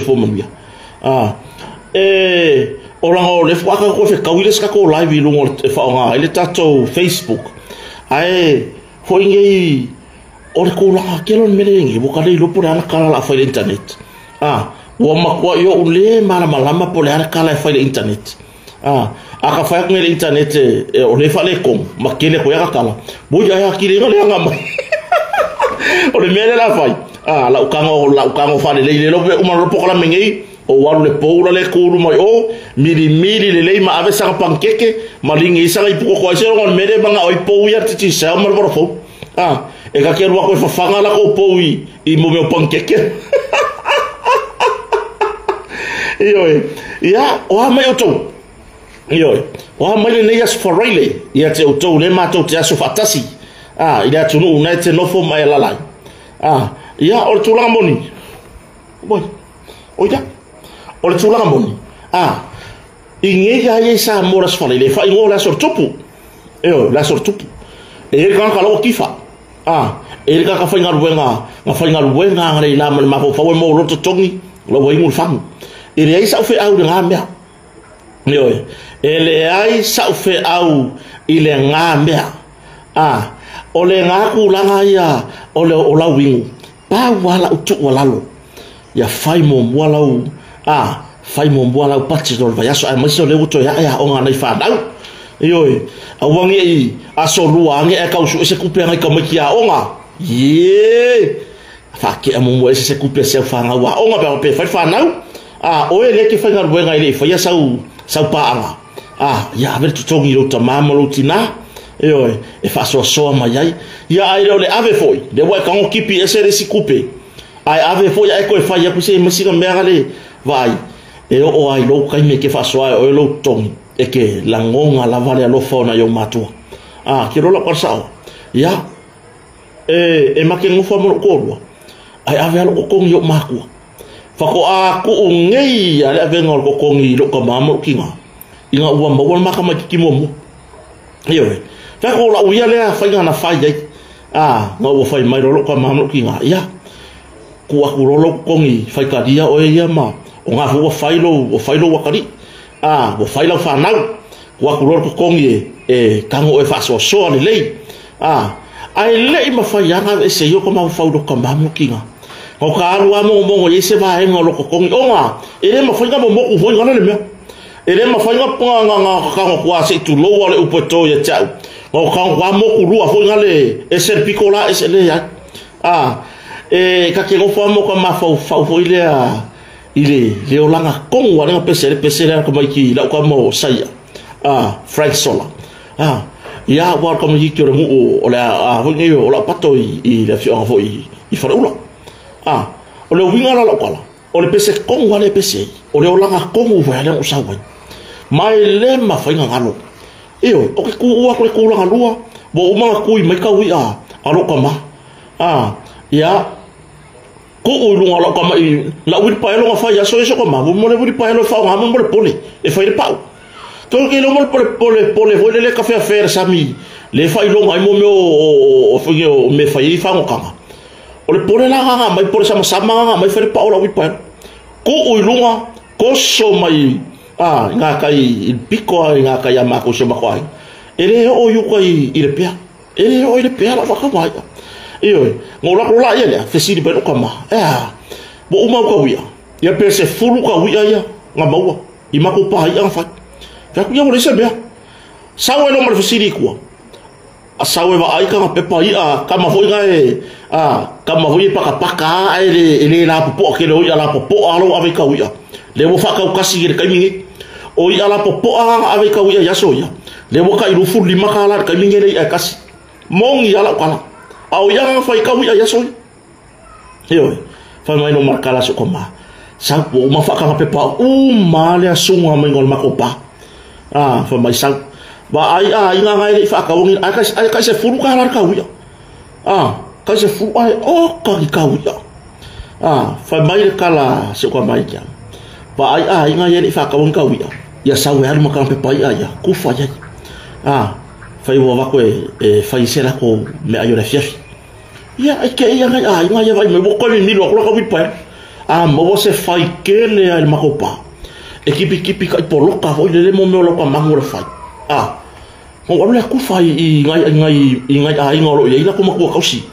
fo manuia orang o le fuaka ko fe kawile ska ko live lungo e fa nga ele tato Facebook ai fo ingi o le ko la kelon melengi bo kale lo pura na kala la fa internet wo makwa yo ule mala malama po le ana kala fa internet aka fa ngel internet o le fa le kom makele ko ya kala bo ya kile ngale nga mai o le mele la fa la ukango fa le lo uma lo pokola mengi o walu le poula le kuru mai o mili le leima ave sanga pankeke malingi sanga ipuko ko se ngon mele banga o pou ya titi sa mar borfo e ka keru ko fa fanga la ko pou I mo me pankeke ya o mai o to o mai le yas for really ya te o to le ma to te aso fatasi ila tunu una te no fo mai la la ya o tu la moni boy oida o le tulaga moni inge ya ye sa moras fale le fa ingo la sortupu la sortupu e kan kala o kifa e ka fa ngar wenga ngare la ma fo fa mo lo to tongi lo wa ingul fam e le sa fe au nga mea ele ai sa fe au ile nga mea o le nga ku la nga ya o le o la wingu pa wala utu wala lo ya fai mo wala u fai mo wala u pati do vai aso ai mas le uto ya o nga nei fa dau a wangi a so ruangi e ka usu se kupe ngai ka maki a onga fa ki mo se kupe se fa nga wa onga pe fa fa nau o ele ke fa ngar wenga ile fa ya sau pa ya ver tu tongi lo tamama lo tina e fa so mai ai ya ai le ave foi de wa ka o kipi ese resi kupe ai ave foi ai ko fa ya ku se masiga megale vai o ai lo kai me ke fa so ai o lo tongi e ke la ngonga la vale lo fauna yo matua ke lo la korsa ya e ma ke ngofo mo ko ai ave lo ko yo makua fa ko a ku ngei ale ave ngol ko ngi lo ko mamo kinga inga ua mo ma ka ma ki mo fa ko la uia le fa nga na fa ai ngo fa mai lo ko mamo kinga ya ku a ku lo ko ngi fa ka dia o ia ma o nga fu o failo wakari bo faila fa nau wa ku lo ko ngi kango e fa so ni lei ai lei ma fa ya nga se yo ko ma fa do ka mamo kinga ko ka ru mo se va e ngolo ko ngi o nga ele ma fa nga mo ku vo nga le me ele ma fa nga po nga ka ko se tu lo wale u poto ya chau o ka wa mo ku ru a fo nga le e ser piccola e se le ya ka ke go fa mo ko ma fa fo ile le olanga kong wa nga pese ko mai ki la ko mo sai Frank Sola ya wa ko mi ki o la ho ngi o la pato I le fio fo I fa ula o le winga la ko la o le pese kong wa le pese o le olanga kong wa le o sa wa mai le ma fa nga ngalo o ke ku wa ko ku la lua bo ma ku mai ka wi alo ko ma ya ko o lunga la kama la wi pa lo fa ya so ko ma mo le wi pa lo fa nga mo le pole e fa ile pa to ke lo mo pole vo le café faire sami le fa lo ngai mo o me fa I fa ngo kama o le pole la nga mai pole sama nga mai fa ile pa la wi pa ko o lunga ko so mai nga kai piko nga kai ma ko so ma ko ele o yu ko ile pia ele o ile pia la fa ka mai ngola ko la ya fe si be ko ma bo uma ko wi ya pe se fulu ko wi ya nga maua I ma ko pa ya fa ka ku ya mo se be sawe no mo fe si ko sawe va ai ka pe pa ka ma foi ga ka ma foi pa ka ele la po ke lo ya la po alo ave ka wi le mo fa ka kasi ka mingi o ya la po ave ka wi ya so ya le mo ka ilu fulu ma ka la ka mingi le kasi mong ya la ka au yang fa ka wi ya so fa mai no markala so koma sa po ma fa ka pe pa ma le sunga mai ngol makopa fa mai sa ba ai nga ngai fa ka wongi ai ka se furu ka la ka wi ka se furu ai o ka wi fa mai ka la so ko mai ja ba ai nga ye fa ka wongi ka wi ya sa we har ma ka pe pa ya ku fa ya fa I wa ko fa I se la ko me ayo la fiafi ya ke ya nga ya vai me bo ko mi lo ko wi pa mo se fai kele ai makopa e kipi kai poloka foi le mo me loka mangu le fai mo wale ku fai i ngai ai ngoro ye ina kuma ku kausi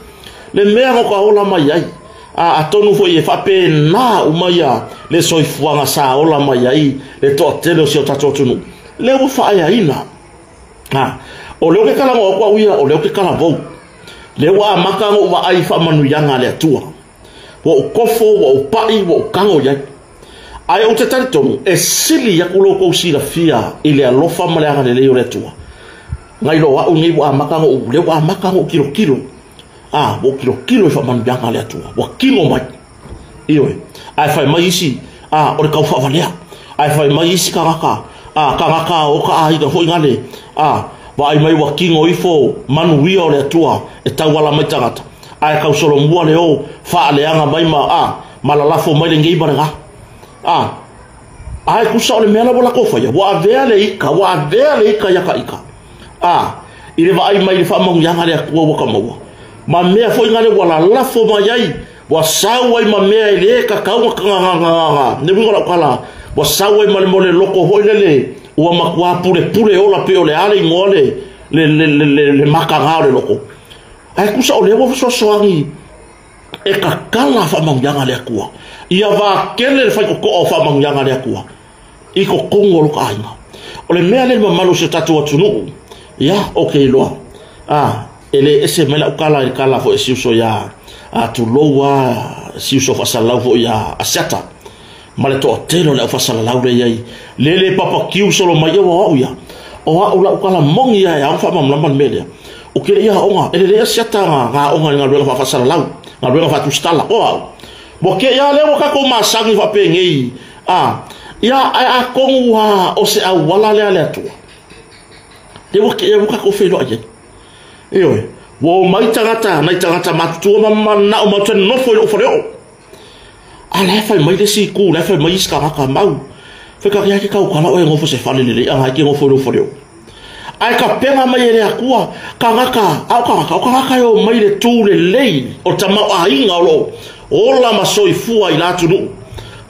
le mea ko ka ola mai ai a tonu foi e fa pe na umaya le soifuanga sa ola mai ai le to tele o si o tato tunu le wo fa ai ina o leo ke kala ngo kwa uia o leo ke kala vo le wa maka ngo wa ai fa manu yanga le tua wo kofo wo pai wo kango ya ai o te tonu e sili ya kulo ko si la fia ile alofa male anga le yo le tua ngai lo wa ungi wa maka ngo le wa maka ngo kilo wo kilo fa manu yanga le tua wo kilo mai iyo ai fa mai isi o le kau fa valea ai fa mai isi kanga o ka ai da ho ngale wa ai mai wa kingo ifo manu wi o le tua e tawala mai tangata ai ka solo mua le o fa le anga mai malalafo mai le ngi baranga ai ku sa le mela bola ko fa ya wa vele ika ya ka ika ile va ai mai le fa mo yanga le ko ka mo ma me fo ngale wala lafo mai ai wa sawa ma me le ka ka ne bi ngola kala wa sawa ma le loko ho le o makua pure ola pe ole ale ngole le makanga le loko ai kusa ole wo so angi e ka kala fa mangyanga le akua ia va kele fa ko fa mangyanga le akua i ko kongo lo kainga ole mea le mamalo se tatu atunu ya okay lo ele ese mela kala fo esi so ya tu lowa si so fa sala fo ya asata male to telo le fa sala la le yai lele papa kiu solo mai wa ya o la kala mongi ya fa mam lamban media o ke ya onga ele le asata nga onga nga lo fa sala la nga lo fa tu stala bo ke ya le ka ko masangi fa pengei ya a konwa o se a wala le tu de wo ke ka ko fe lo aje wo mai tangata matu mama na o matu no foi o foi ala fa mai de si ku la fa mai ska ka mau fe ka ya ke ka ka o ngo fo se fa le le a ke ngo foi o foi ai ka pena mai le akua ka ka yo mai le tu le lei o tama ai ngalo o la masoi fua ila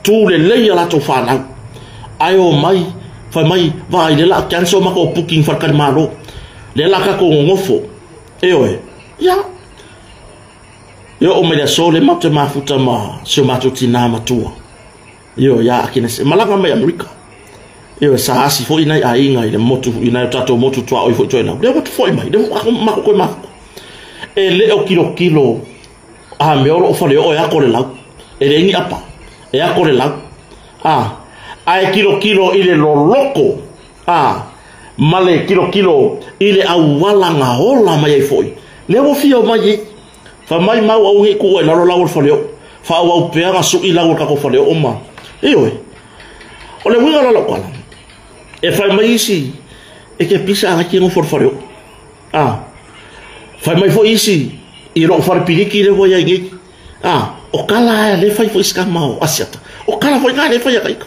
tu le lei ala to fa na ai o mai fa mai vai le la kan so ma ko puking fa kan malo le la ka ko ngofo ya yo o me le sole mate mafuta ma se matutina matua ya akina se malanga mai Amerika sa asi fo ina ainga ile motu ina tato motu tua o fo toina de what foi mai de ma ko ma le o kilo me o fo le o ya ko le la ele ni apa ya ko le la ai kilo ile lo loco male kilo ile awala nga hola mai foi le wo fio mai fa mai mau au he ko na lo la fo le fa wa pera su ila ko ka fo le o ma o le winga la kwala e fa mai isi e ke pisa a ki ngo for fa mai fo isi i ro far piriki le voya ngi o kala le fa fo iska mau asiata o kala fo ga le fa ya kai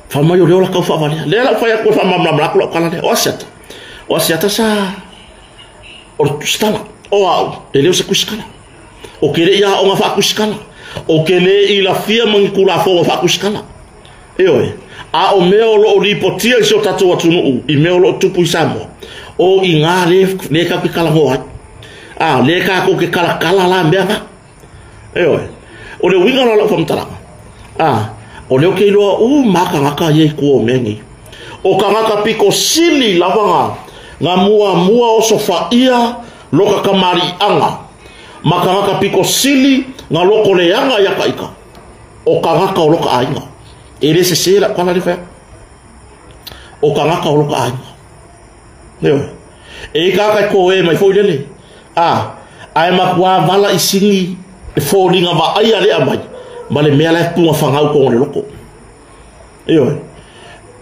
fa mai o le la ka fa vale le la fa ya ko fa mamla la ko kala le o asiata sa o stala ele se kuskala o kele ya o fa kuskala o kele i la fia mangkula fo fa kuskala o meo lo lipotia so tatu atunu i meo lo tupu isamo o i ngale le ka ki kala ho le ka ko ki kala la mbanga o le winga la fo mtala o le ke lo maka ye ko mengi o ka ngaka piko sili la vanga nga mua o sofa ia loka kamari anga maka ngaka piko sili nga loko le anga ya kaika o ka ngaka o loka ainga ele se sela kala le fa o ka ngaka o loka ainga ka ko mai fo lele ai makwa vala isingi fo linga va ai ale amai male mela tu fanga ko le loko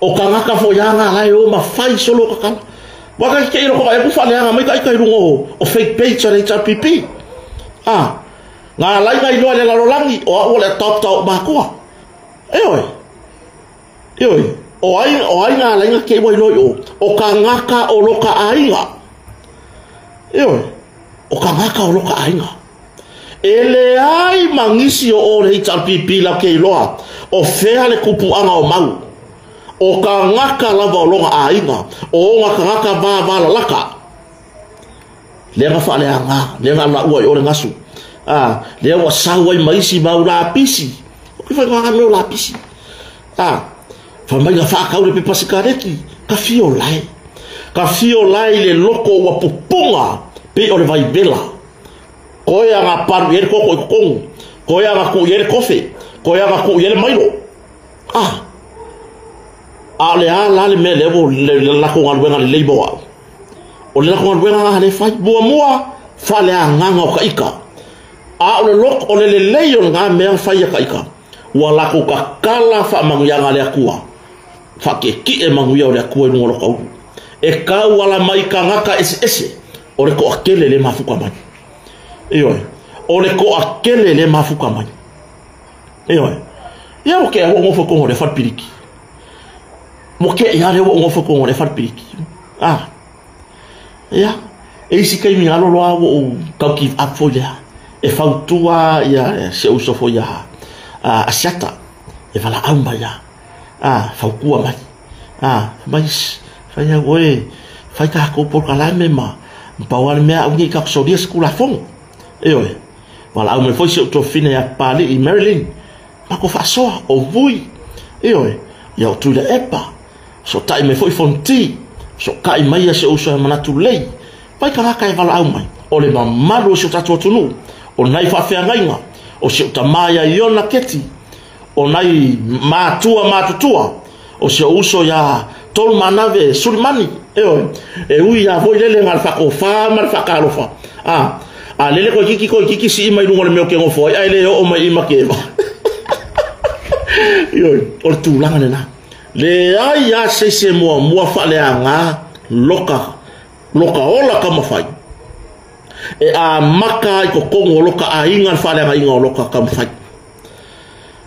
o ka ngaka fo yanga la yo ma fai solo ka kala waka ke ro ko ai ku fa le anga mai kai rungo o fake page re cha pipi nga lai ngai lo le la rolangi o le top ba ko o ai nga lai nga ke boy lo o ka ngaka o loka ainga o ka ngaka o loka ainga ele ai mangisi o le pipi la ke loa o fea le kupu anga o mau o ka ngaka lava o longa ainga o ngaka va la laka le nga fa le anga le nga la ua o le ngasu le wa sawa i maisi mau la pisi o ke fa nga no la pisi fa mai nga fa ka o le pasikareki ka fio lai le loko wa pupunga pe o le vai bela koia nga paru yere koko i kongu koia nga ku yere kofe koia nga ku yere mailo le le me levo le la ko ngalwenga le leibo o le la ko ngalwenga le fai mua fa le nganga o kaika o le lok o le leio nga me fai ya kaika wala ko ka kala fa manguyanga le akua fa ke ki e manguya o le akua no lo kau e ka wala mai ka ngaka ese o le ko akele le mafuka mai o le ko akele le mafuka mai ia o ke o ngofo ko le fat piriki mo ke ia le o ngofo ko le fat piriki ia e si kai mi alo lo o ka ki up for ya e fautua ia se uso fo ya asiata e vala amba ya faukua mai mais fai oe fai ka ko por kala me ma pawal me a ngi ka so dia skula fong wala au me foi se to fine ya pali i Maryland pa ko fa so o vui ya o tu le epa so tai me foi fonti so kai mai se uso mana tu lei pai ka ka vala au mai o le mamalo so tatu tunu o nai fa fe ngainga o se tamaya yona keti o nai matutua o se uso ya tol manave sulmani e ui ya voi lele ngal fa ko fa mal fa ka lo fa lele ko kiki si mai lungo le meu ke ngofo ai le o mai ima ke ba o tu langa na le ai ya se mo fa le anga loka ola kama fai maka ko kongo loka inga fa le anga inga loka kama fai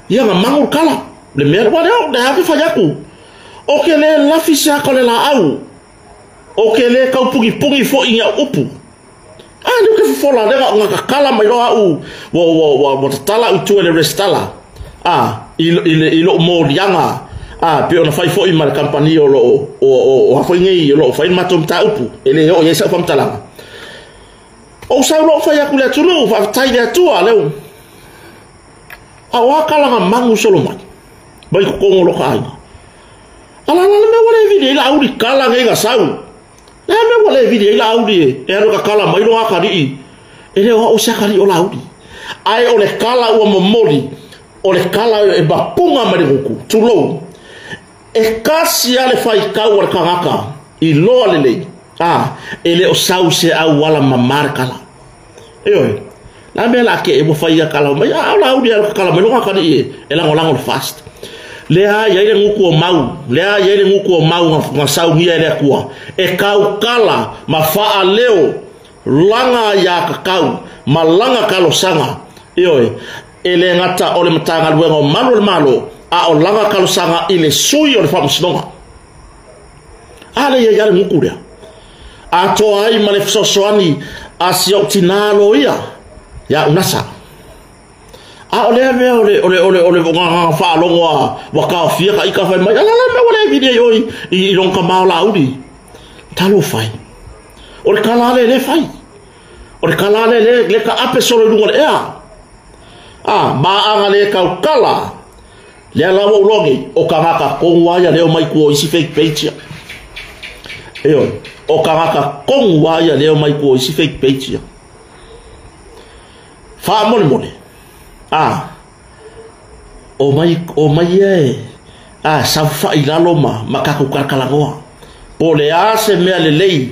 ia nga mangul kala le mer wala de ha fa yaku o ke le la fisa ko le la au o ke le ka pungi fo inga upu no ke fo la nga kala mai ro au wo tala u tu le restala ilo mo dianga pe ona fai fo i mar company o fo ngi lo fai matom ta upu ele o yesa fam tala o sa lo fa yaku le tulu fa tai le tu ale awakala nga mangu solo mai bai ko ngolo kai ala me wala video la uri kala nga sau la me wala video la uri e ro ka kala mai lo akari ele o sakari o la uri ai o le kala o momoli o le kala e bapunga mai ku tulo e kasi ale fai ka war kangaka i lo ale ele o sau se au wala mamarkala la me la ke e mo fai kala mai la uri kala mai lo akari e la ngolango fast lea ya ile nguku o mau nga sau ngia ele kua e kau kala mafaa leo langa ya kakau malanga kalo sanga ele ngata ole matanga luengo malo o langa kalo sanga ile sui o famu sinonga ale ya yale nguku rea ato ai malefsosoani asioktinalo ya unasa ole nga fa longa wa ka fia ka ika fa mai ala me ole video yoi I long ka mala udi talo fai ole kala le fai ole kala le ka ape solo lungo ma anga le ka kala le ala wo longi o ka ka kongwa ya le mai ko isi fake page o ka kongwa ya le mai ko isi fake page fa mole o mai sa fa ila loma makako karkalagoa o le ase mea le lei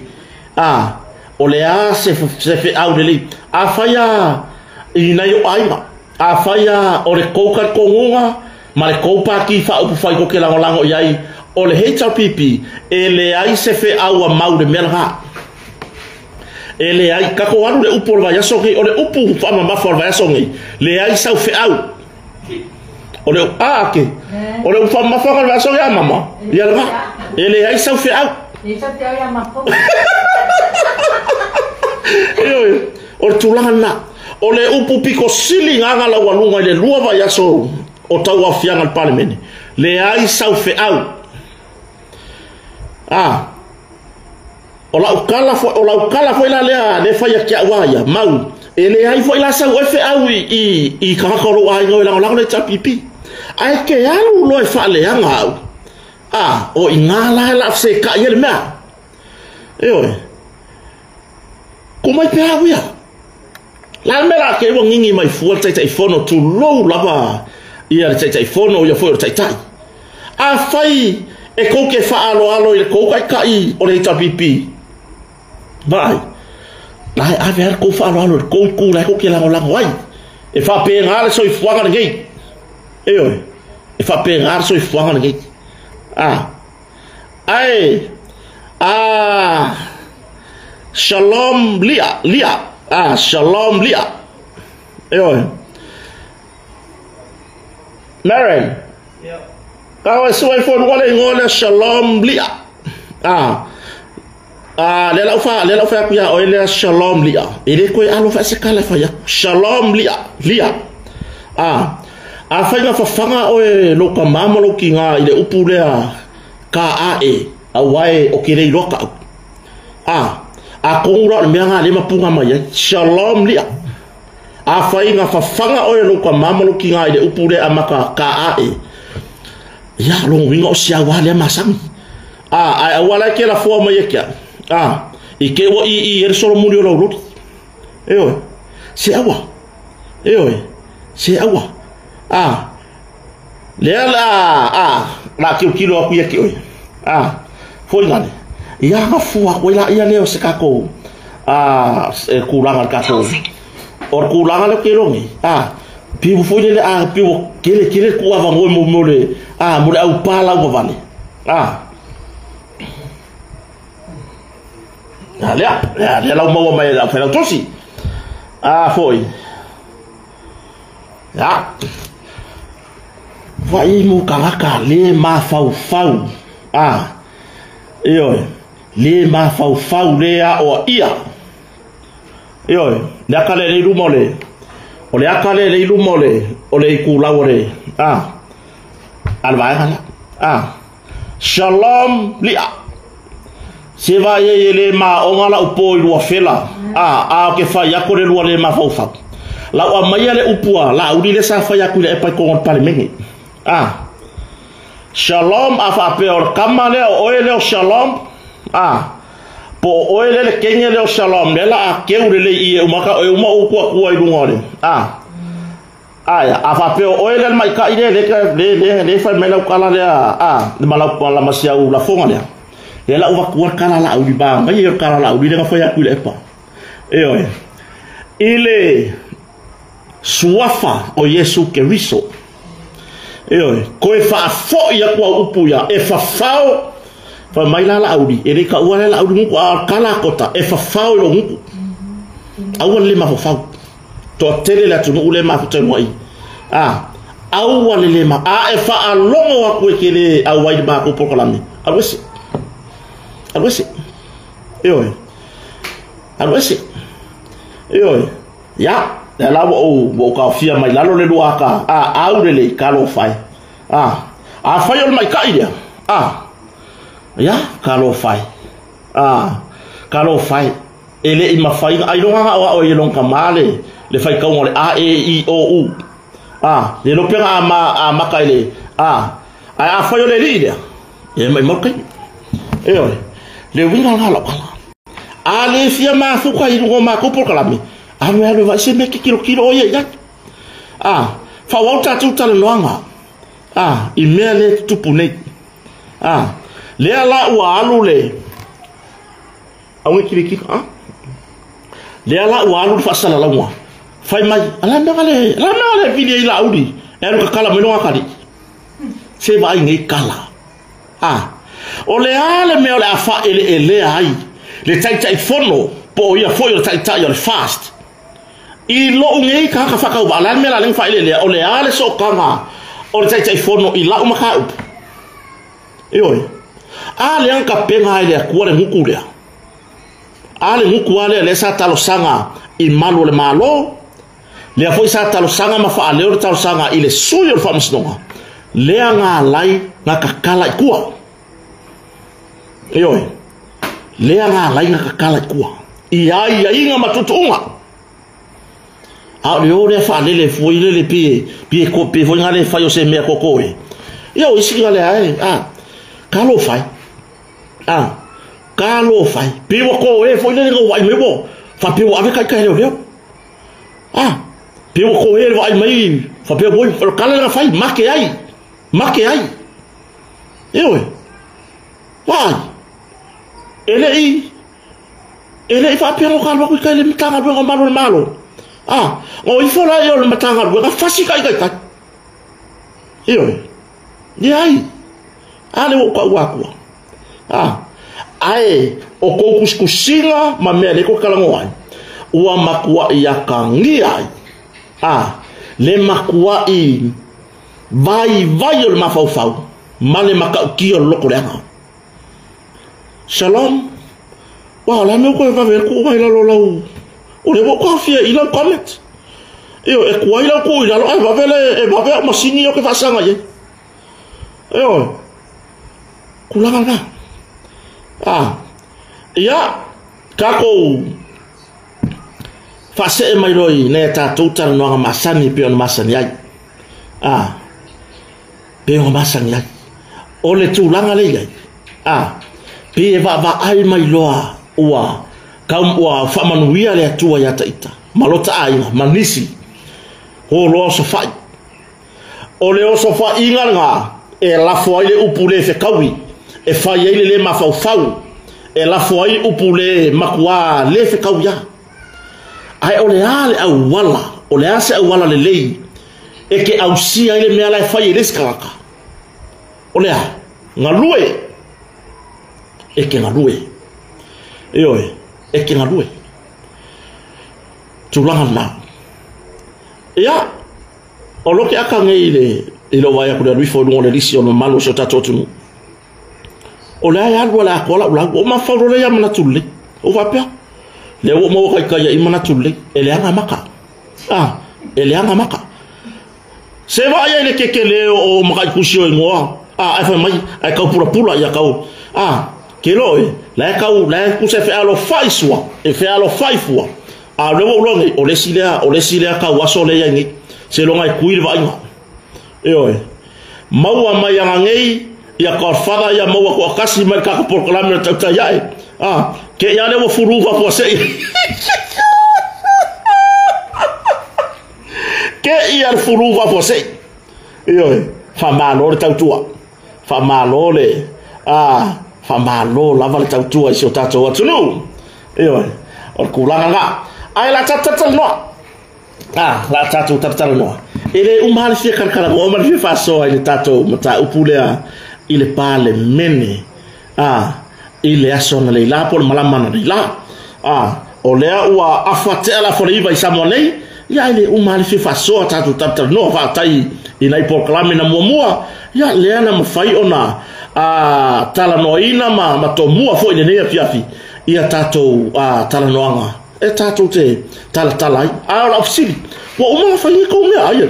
o le ase se fe au le lei afaya ina yo aiga afaya o le kouka kongunga ma le koupa ki fa upu fai ko ke lango yai o le HRPP e le ai se fe au a mau le melga ele ai kako anu le upo va yaso o le upu fa ma fa va yaso le ai sa fe au o le ke o le fa ma fa va yaso ya mama ya la ele ai sa fe au Isa te ya ma po o tulanga o le upu piko sili nganga la walunga le lua va yaso o tau afianga al parliament le ai sau fe au o la ukala fo ila le fa ya kia waya mau ele ai fo ila sau fe au i kakoro ai no la le chapipi ai ke alu lo fa le anga o ingala la se ka yel ma kuma pe awia la mera ke wo ngingi mai fu tai fono tu lo lava ia tai fono ia fo tai a fai e ko ke fa alo e ko kai o le tapipi vai lai a ver ko fa alo ko ku la ko ke la wai e fa pe ngale so i fuanga ngai e fa pe ngale so i fuanga ngai Shalom Lia. Shalom Lia. Maren. Yeah. Kau suai phone wale ngole Shalom Lia. Le la fa ya o le Shalom Lia. Ele ko alo fa se kala fa ya Shalom Lia. A fa nga fa fanga o lo ka mama lo kinga ile upulea ka a wai o kire loka. A kongra me nga le mapunga mai Shalom Lia. A fai nga fa fanga o lo ka mama lo kinga ile upule amaka ka ya lo winga o sia wale masang. A wala ke la fo mai ke. I ke wo i solo muri lo lo. Se awa. Se awa. La kilo aku ya ke foi ngane ia nga fua ko ila ia leo se kako kuranga kako or kuranga le kelongi piu foi le piu kele ku ava ngoi mo le au pala o vale le la mo mai la fa tosi foi vai mo kalaka le ma fau le ma fau le o ia le akale le lumole o le akale le lumole o le kulawore alvaala Shalom Lia se va ye le ma o ngala upo i fela ke fa ya ko le le ma fau la o mai le upua la udi le sa fa ya ku le pa ko parliament Shalom afa pe or kamale o ele shalom po o ele le kenya le shalom le la ke ure le i umaka o uma o ku ai lungore aya afa pe o ele mai ka ile le fa mela kala le le mala la masia u la fonga le la uva ku kala la udi ba mai yo kala la udi le fa ya ku le pa ile suafa o Yesu Keriso ko e fa fo ia ko upu ya e fa fao fa mai la audi e ka ua la audi ko kala kota e fa fao lo ngu awan le ma fao to tele la tunu le ma to moi awan le ma e fa alongo wa ko kele awai ba ko proklami alwesi ya la o ka fia mai lalo le duaka aure le kalo fai fai ol mai kaida ya kalo fai ele i mafai ai longa o long kamale le fai ka ngole i o u le lo pega ma kaile fai ol le ida e mai mo kai le winga la ale fia ma fu ka i ngo ma ko por kalami anu vai se me kilo oye ya fa wauta tu tala noanga i mea le tupune le ala ua alu le aunge kiriki le ala ua alu fa sala la mua fai mai ala me vile ila audi ero ka kala meno akali se vai ngai kala o le ale me ole afa ele ai le tai fono po ia foi o tai fast i lo ngei ka fa ba la me la ling fa ile o le ale so kanga o le tai fono i la uma ka ale an ka penga ile ku le muku le ale muku ale le sa talo sanga i malo le malo lea foi sa talosanga ma fa leo talosanga ile suyo fa msnonga lea nga lai nga kakala ikua yo lea nga lai nga kakala ikua ia inga matutunga a leo le fa le foi le pie ko pe foi nga le fa yo se me koko yo isi nga le ai kalo fai kalo fai pe ko foi le ngo wai me bo fa pe wa ka ka leo pe ko vai mai fa pe boy kala nga fai make ai eu vai ele fa pe ko kalwa ko kale mitanga do malo o i fola yo le matanga do ka fasi kai eu ni ai ale ko wa ai o ko kuskusinga ma me le ko kala ngoi ua makua ia kangia le makua i vai o le mafaufau ma le makaukia o loko leanga shalom wa la me ko va ver ko vai la lo o le ko fia i la comment io e ko ila ko ila lo va ver masini o ke fasanga ye io kulanga na ya kako fase mai roi ne ta tutar no masani pe on masani ai pe on masani ai o le tulanga le ai pe va ai mai loa ua kam ua famanuia le atua ya taita malota ai manisi o lo so fai o le o so fai nga e la foi le upule fe kawi e fai le mafau e la foi upule makwa le fe kawia ai ole ale au ole ase au wala le lei e ke au sia ile mea la fai le skalaka ole a ngalue e ke ngalue e ke ngalue tulanga na ya o lo ke aka ngeile ilo waya ku le rifo no le risio no malo so tatotunu ole ya wala ko la o ma fa ro le ya mana tulle o va pia le wo mo kai imana tulle ele anga maka ele anga maka se va ya le kekele o maka kusio ngoa fa mai ai ka pula ya ka kelo la ka ku se fe alo faiswa e fe alo faifwa le wo longe o le silia ka waso le ya ngi se lo ngai kuil va nga maua mai anga ngei ya ka fada ya maua ko kasi mai ka proclame ta ya ke ya le wo furu va po se ke ia furu va po se fa malo le tautua fa malo le fa malo la va le tautua si o tato atunu o kulanga nga ai la tata no la tatu tata no ele umali fi kan o mal fi fa so ile tato mata upulea ile pale mene ile asona le la por malamana le la o lea ua afatela foriva i samonei ya ile umali fi faso tatu tata no fa tai ina proclame na muamua ya lea na mafai ona tala noina ma tomua fo ine ne fiafi ia tato tala noanga e tato te tala ala ofsili wo uma fa ko me ayer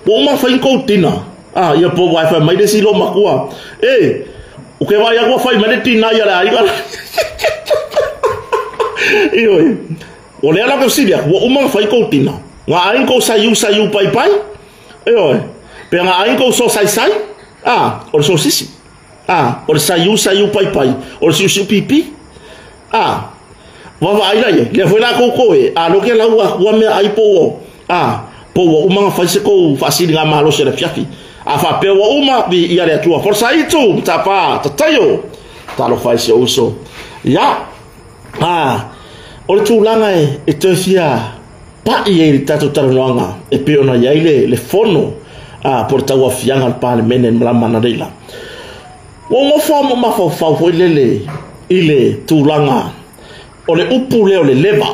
wo uma fa ko tina ia po wifi mai de silo makua o que vai agua fai mai tina ia la igual o le ala ko silia wo uma fa ko tina nga ai ko sayu pai pe nga ai ko so sai o so sisi o sayu pai o so pipi va ai la le foi la ko lo que la wa me ai po uma fa se ko facile nga malo se le fiafi fa pe wa uma bi ia le tua forza itu tapa tatayo talo fa se uso ya o tu langa e te fia pa i tato taronga e pe ona ya le fono porta wa fianga pa le menen la manadela wo mo fo ma fo ile tu langa o le upu le leva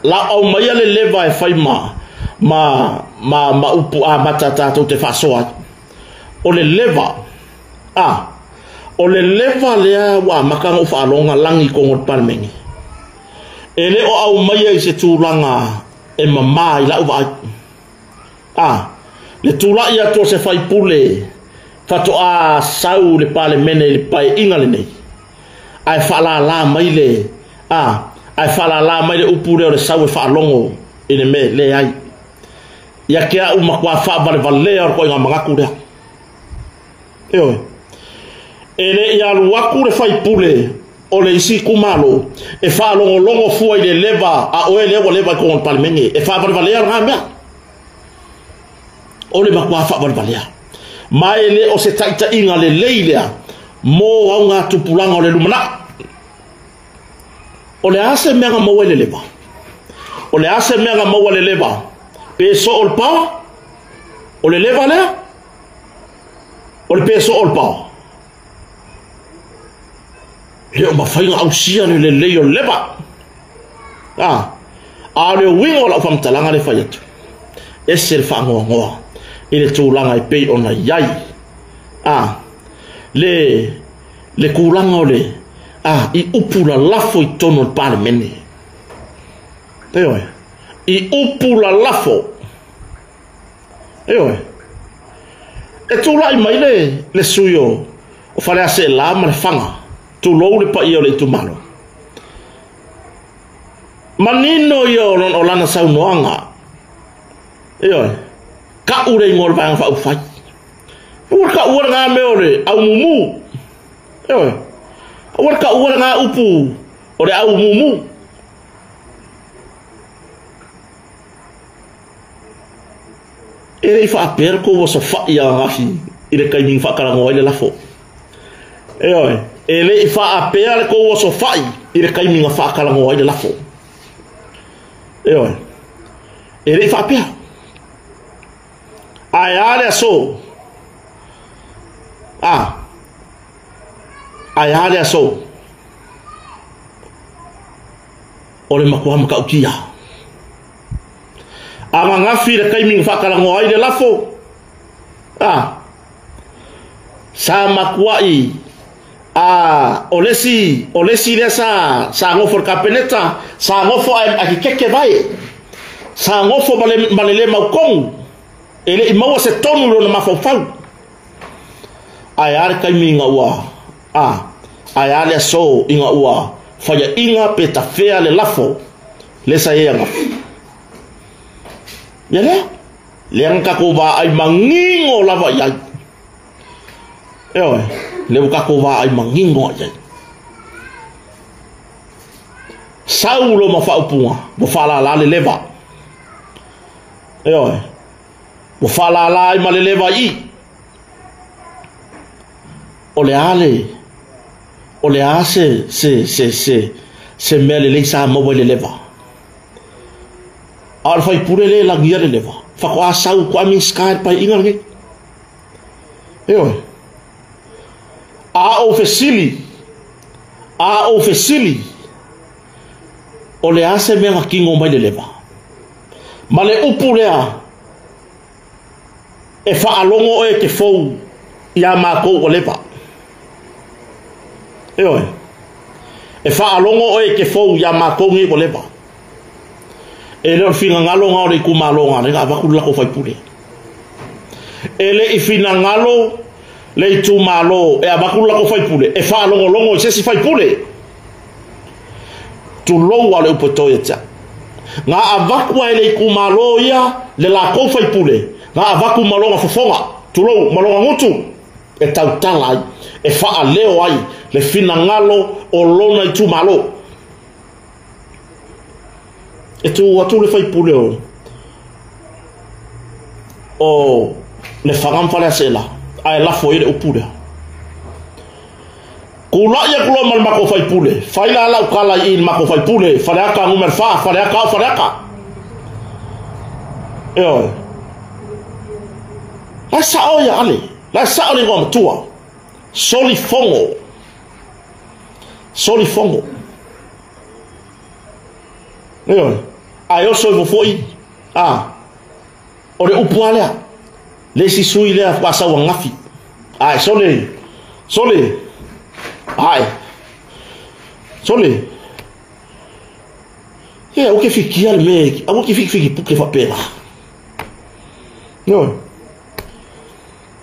la o mai le leva e fai ma upu matata to te fasoa o le leva le wa makanga fa longa langi ko ngot palmengi ele o au mai se tulanga e mamai la uva le tula ia to se fai pule fato a sau le pale mene le pai inga le nei ai fala la mai le ai fala la mai le upure o le sau e fa longo ine me le ai ia kia uma kwa fa vale vale or ko inga mangaku le ele ia luaku le fai pule o le isi kumalo e fa longo longo fu i le leva a o le leva ko on palmenge e fa vale vale nga mea o le makwa fa vale vale mai le o se taita inga le leilea mo au nga tupulanga o le lumana o le ase mea nga maua le leva o le ase mea nga maua le leva peso o le pao o le leva lea o le peso o le pao le o mawhainga au sia le leo leva a le wingo la whamtalanga le whai atu ese le whangoa ngoa i le tūlanga i pei ona iai le kūlanga o le i upula lafo i tono le pāle mene i upula lafo e tūla i mai le suyo o whare ase e lama le whanga tu lou le pa ia o le tumalo manino ia o lana sau noanga ka ure ngol vang fa ufai ur ka ur nga me ore au mumu ur ka ur nga upu ore au mumu ere fa per ko so fa ia ngafi ire kai mi fa kala ngoi le lafo ele fa per ko so fa ire kai mi fa kala ngoi le lafo ere fa per ayale so ayale so ole makwa maka ukia ama ngafi le kai ming fakala ngoi de lafo sa makwai olesi le sa ngofo kapeneta sa ngofo akikeke vai sa ngofo balele maukong ele imawa se tonu lo na mafau ayar kai minga ua ayale so inga ua faya inga peta fea le lafo le sa yenga yale lenga ko ba ai mangingo lava ya le ka ko ba ai mangingo ya saulo mafau punga bo fala la le leva bo fala la i male leva i ole ase se mele le sa mo le leva ar fai pure le la gia le leva fa ko asau ko mi sky pa ingal ngi a ofesili ole ase me nga kingo mai le leva male upulea e fa alongo e ke fou ia ma ko o leva e fa alongo e ke fou ia ma ko ngi o leva e le fina ngalo nga o ku malonga le ga ku la ko fai pule ele i fina ngalo le tu malo e ba ku la ko fai pule e fa alongo longo se si fai pule tu lo wa le poto ya nga avaku ele ku malo ia le la ko fai pule nga avaku malonga fofonga tulo malonga ngutu e tautala e fa leo ai le fina ngalo o lona i tu malo e tu watu le fai pule o le fagam fale asela ai la foi o pule kula ya kula mal mako fai pule fai la kala in mako fai pule fale aka ngumer fa fale aka la sao ya ale la sao le ngom tua soli fongo ayo so foi ore upualea le si sui le pasa wa ngafi sole He o ke fikia le me, o ke fiki pu ke fa pela. No.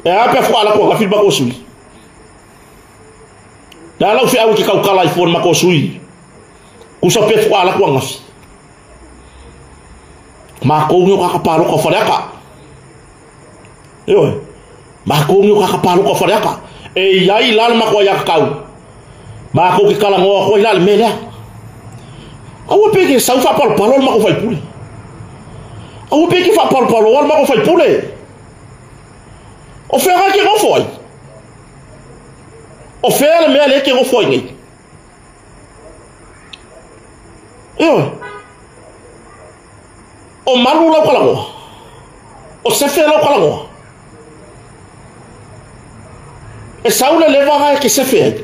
E a pe fo ala ko ka filma ko sui. Da la fi au ke ka kala iPhone ma ko sui. Ku sa pe fo ala ko ngafi. Ma ko nyo ka palo ko faraka. Yo. Ma ko nyo ka palo ko faraka. E yai lal ma ko ya kau. Ma ko ke kala ngo ko lal me la. Awu pe ke sa fa palo palo ma ko fai pule. Awu pe ke fa palo palo ma ko fai pule. O fera ke go foi. O fera me ale ke go foi ni. Yo. O malu la kala ngo. O se fe la kala ngo. E saula leva que se fe.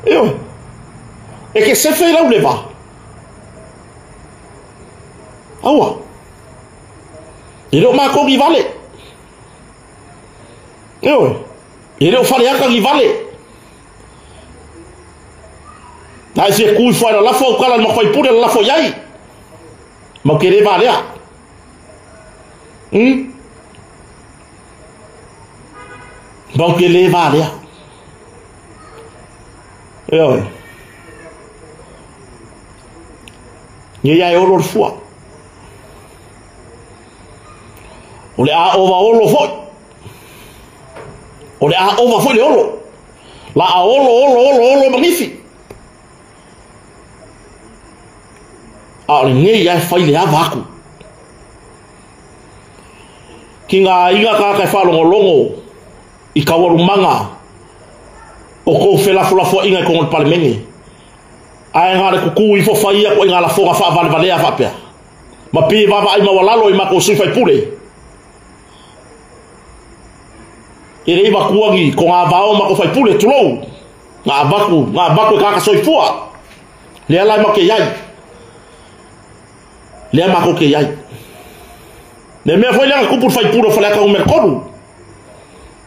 Yo. E que se fe la leva. Awa. Ele o mako ki vale. Yo. Ele o fale aka ki vale. Na se ku fora la fo kala ma foi pure la fo yai. Ma que ele vale. Bom que ele vale. Yo. Ni ya o lor fua. O le a ova olo foi. O le a ova foi le olo. La a olo magnifique. A le nei ya fai le avaku. Kinga inga ka fa longo I kawaru manga. O ko fela fula fo inga ko parlemeni. Ai ngale kuku I fo fai ko inga la fo fa vale a fa pe. Ma pi va ai ma walalo I ma ko sui fai pure. Ele iba kuangi ko nga vao ma ko fai pule tulo nga baku ka soi fua le ala ma ke yai le ma ko ke yai le me foi le ko por fai puro fala ka o mercado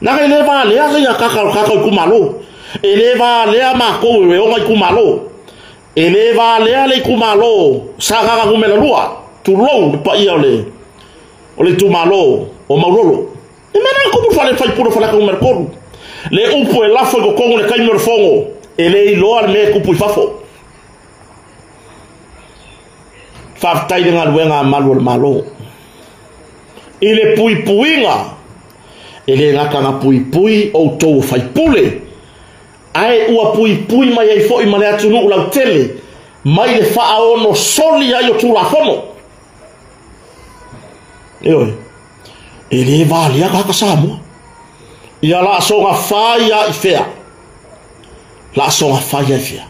na ele va le ya ka ku malo ele va le ma ko we o ku malo ele va le ku malo sa ka ku me lua tulo pa ia le tu malo o maulolo. E mena ko por fai puro fala ka o mercado le upo e la fo go kongo le kaimor fongo ele I lo al me ku pu fafo fa tai de ngal wenga malo ele pui puinga ele ngaka na pui o to fai pule ai ua pui mai ai fo I male atunu la tele mai le fa ono soli ai o tu la fono ele vale a ka samo ia la songa faia I fea la songa faia I fea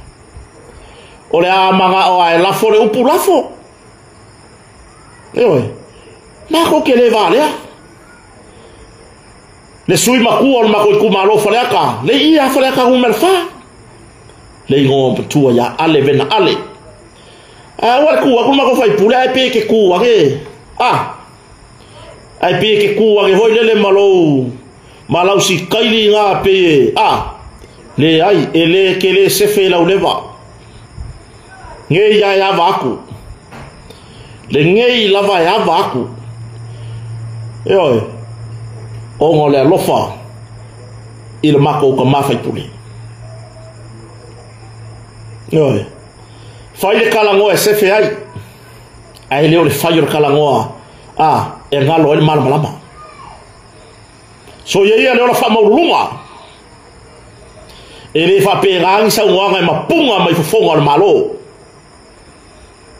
o le amanga o ai la fo le upu la fo ma ko ke le vale le sui maku o ma ko ku malo fale aka le ia fale aka un melfa le ngo tua ya ale vena ale wa ku ma ko fai pula ai pe ke ku wa ke ai pe ke ku wa ke hoi le malau si kaili nga pe le ai ele ke le se fe la uleva nge ya vaku le nge la va ya vaku o ngole lofa il mako ko ma fai puli fai le kalango e se fe ai le fai le kalango e ngalo el malama so ye le fa maulunga ele fa perang sa ngwa ma punga mai fofonga al malo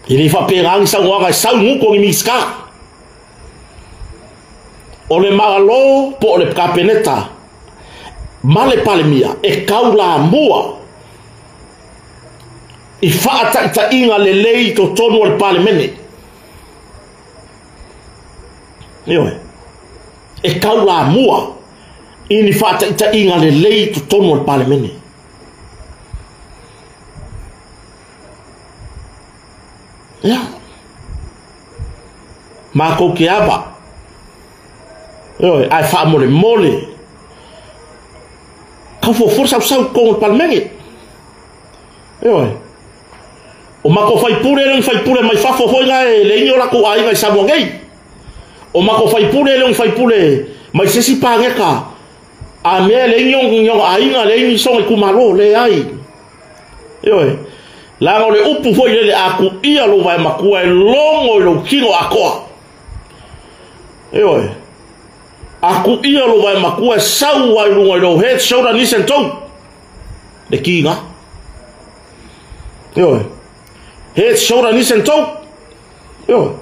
ele fa perang sa ngwa sa ngu ko miska o le malo po le kapeneta male palemia e kaula mua I fa ta inga le lei to tonu al palemene e kaula mua ini fa ta inga le lei to tonu al palemene ma ko ke aba ai fa mole ka fo força o ko al palemene o mako fai pule mai fafo foi nga e le inyo la ko ai nga Samoa ngai o mako fai pule mai sesi pangeka a me le inyo ai nga le inyo so ku malo le ai yo la ngo le upu foi le aku ia lo vai makua e longo lo kilo akoa yo aku ia lo vai makua sau vai lo head shoulder knees and toe le kinga yo head shoulder knees and toe yo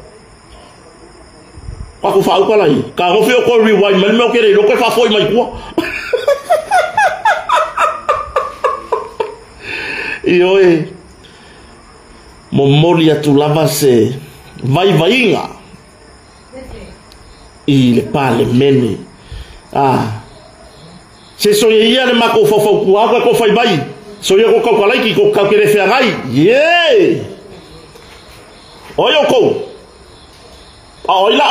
aku fa ko lai ka go fio ko rewind men me kere lo ko fa foi mai ko yo momolia tu lava se vai inga i le pale mene se so ia le mako fo ku agua ko fai vai so ia ko ka lai ki ko ka kere fe ngai oyo ko oila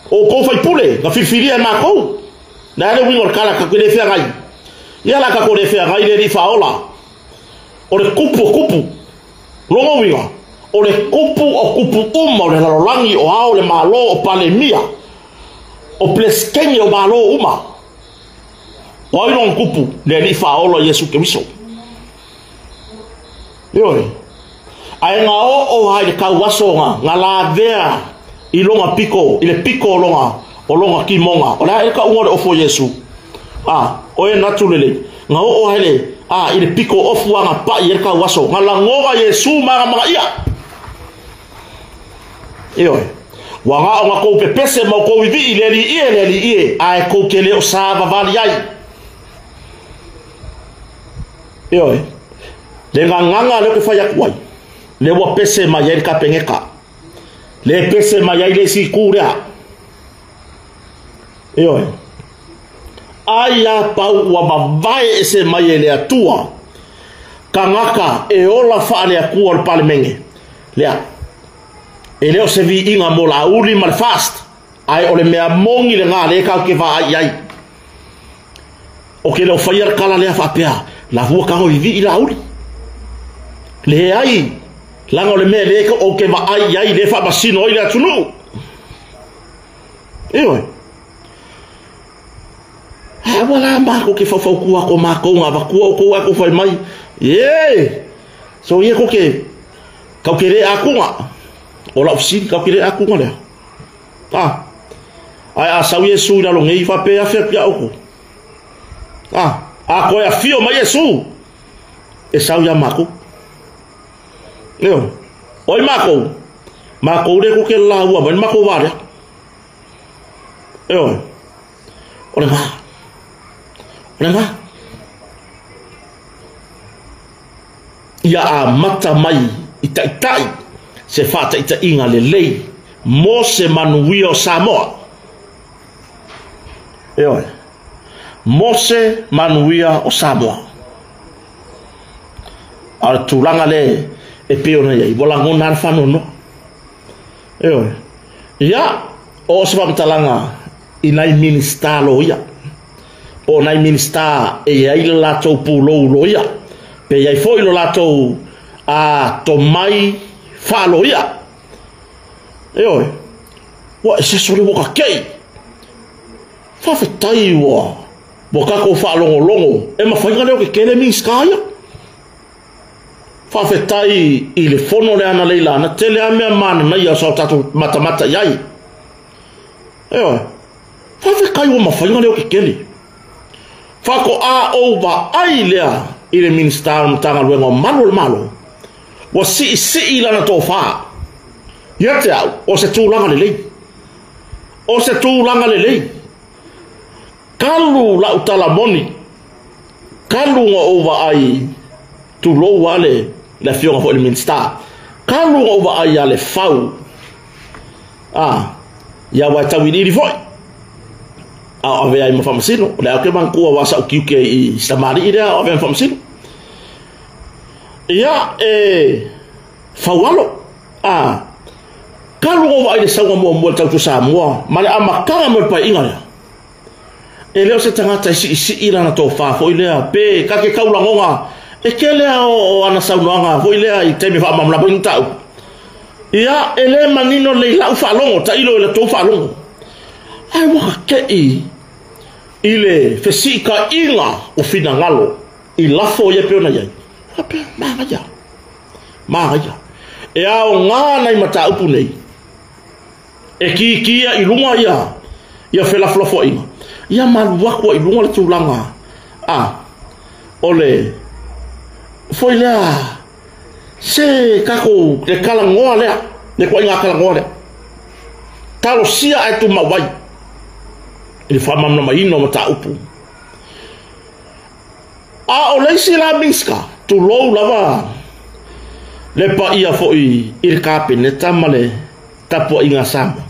o fai pule ka fifiria mako na le wingor kala ka kere fe ngai ia la ka ko le fe ngai le ri faola o le kupu longo winga o le kupu uma o le lalolangi o ao le malo o palemia o pleskenye o malo uma o ai non kupu le li faolo Yesu Kristo yoi ai nga o hai le kauaso nga la vea i longa piko i le piko o longa ki monga o la e ka unga o fo Yesu o e natulele nga o hai le ile piko ofu nga pa i ka waso nga la ngoga Yesu ma ia iyo wanga nga ko pepese ma ko vivi ile ai ko kele o sava vali ai iyo le nganga le ko fa ya kwai le wa pese ma ya ka pengeka le pese ma ya ile si kura iyo aya pau wa mavai ese mai ele atua kangaka e ola fale aku al palmenge lea ele o se vi inga mola uli mal fast ai ole mea mongi le nga le ka ke va ai o ke le fire kala le fa pea la vo ka ho vi ila uli le ai la ngole me le ko o ke va ai le fa basino ile tunu wala mako ke fa ku ko mako nga ba ko fa mai so ye ko ke ka kere aku nga ola ofisi ka kere aku nga le ai sa Yesu na lo ngai fa pe a fe pia oku ko ya fio mai Yesu e sa ya mako yo oi mako de ko ke la wa ban mako va yo Olha ia a mata mai itai se fata ita inga le lei mo se manuia o Samoa mo se manuia o Samoa al tulanga le e peona ia bola ngona fanono ia o se pamtalanga inai minister lo ia o nai minister e ai la to pulo loia pe ai foi lo la to a to mai fa loia wa se sore boka kei fa fetai wa boka ko fa longo e ma fa ngale ke kele min skaya fa fetai ile fono le ana leila na tele a me man na ia so tatu mata yai fa fe kai wa ma fa ngale ke kele Fako a over ailea ile minister mtanga luengo malo wa si ila na tofa yete o se tulanga lelei kalu la utala moni kalu nga over ai tu lo wale la fionga fo ile minister kalu nga over ai ale fau ya wa tawili foi ave ai mafamsino la ke ban ko wasa ukiuke I samari ida ave mafamsino ya fawalo kalu o vai sa mo tau Samoa male amakanga mo pa inga ele o se tangata si ila na to fa fo ile pe ka ke kaula ngonga e kele o ana saunoanga vo ile ai temi fa mamla bo tau ia ele manino le la fa longo ta ilo le to fa longo ai wa ke ile fesika ila o fina ngalo I lafo ye pe ona yai ape maga e ao ngā nei mata upu nei e kia I lunga ia fela flofo inga ia maluakua I lunga le tūlanga ole foi lea se kako le kalangoa lea le kwa inga kalangoa lea talo sia e tu mawai ili whamamna maino mata upu o leisi la miska tu lou lava le pa ia foi il kape ne tamale tapo inga sama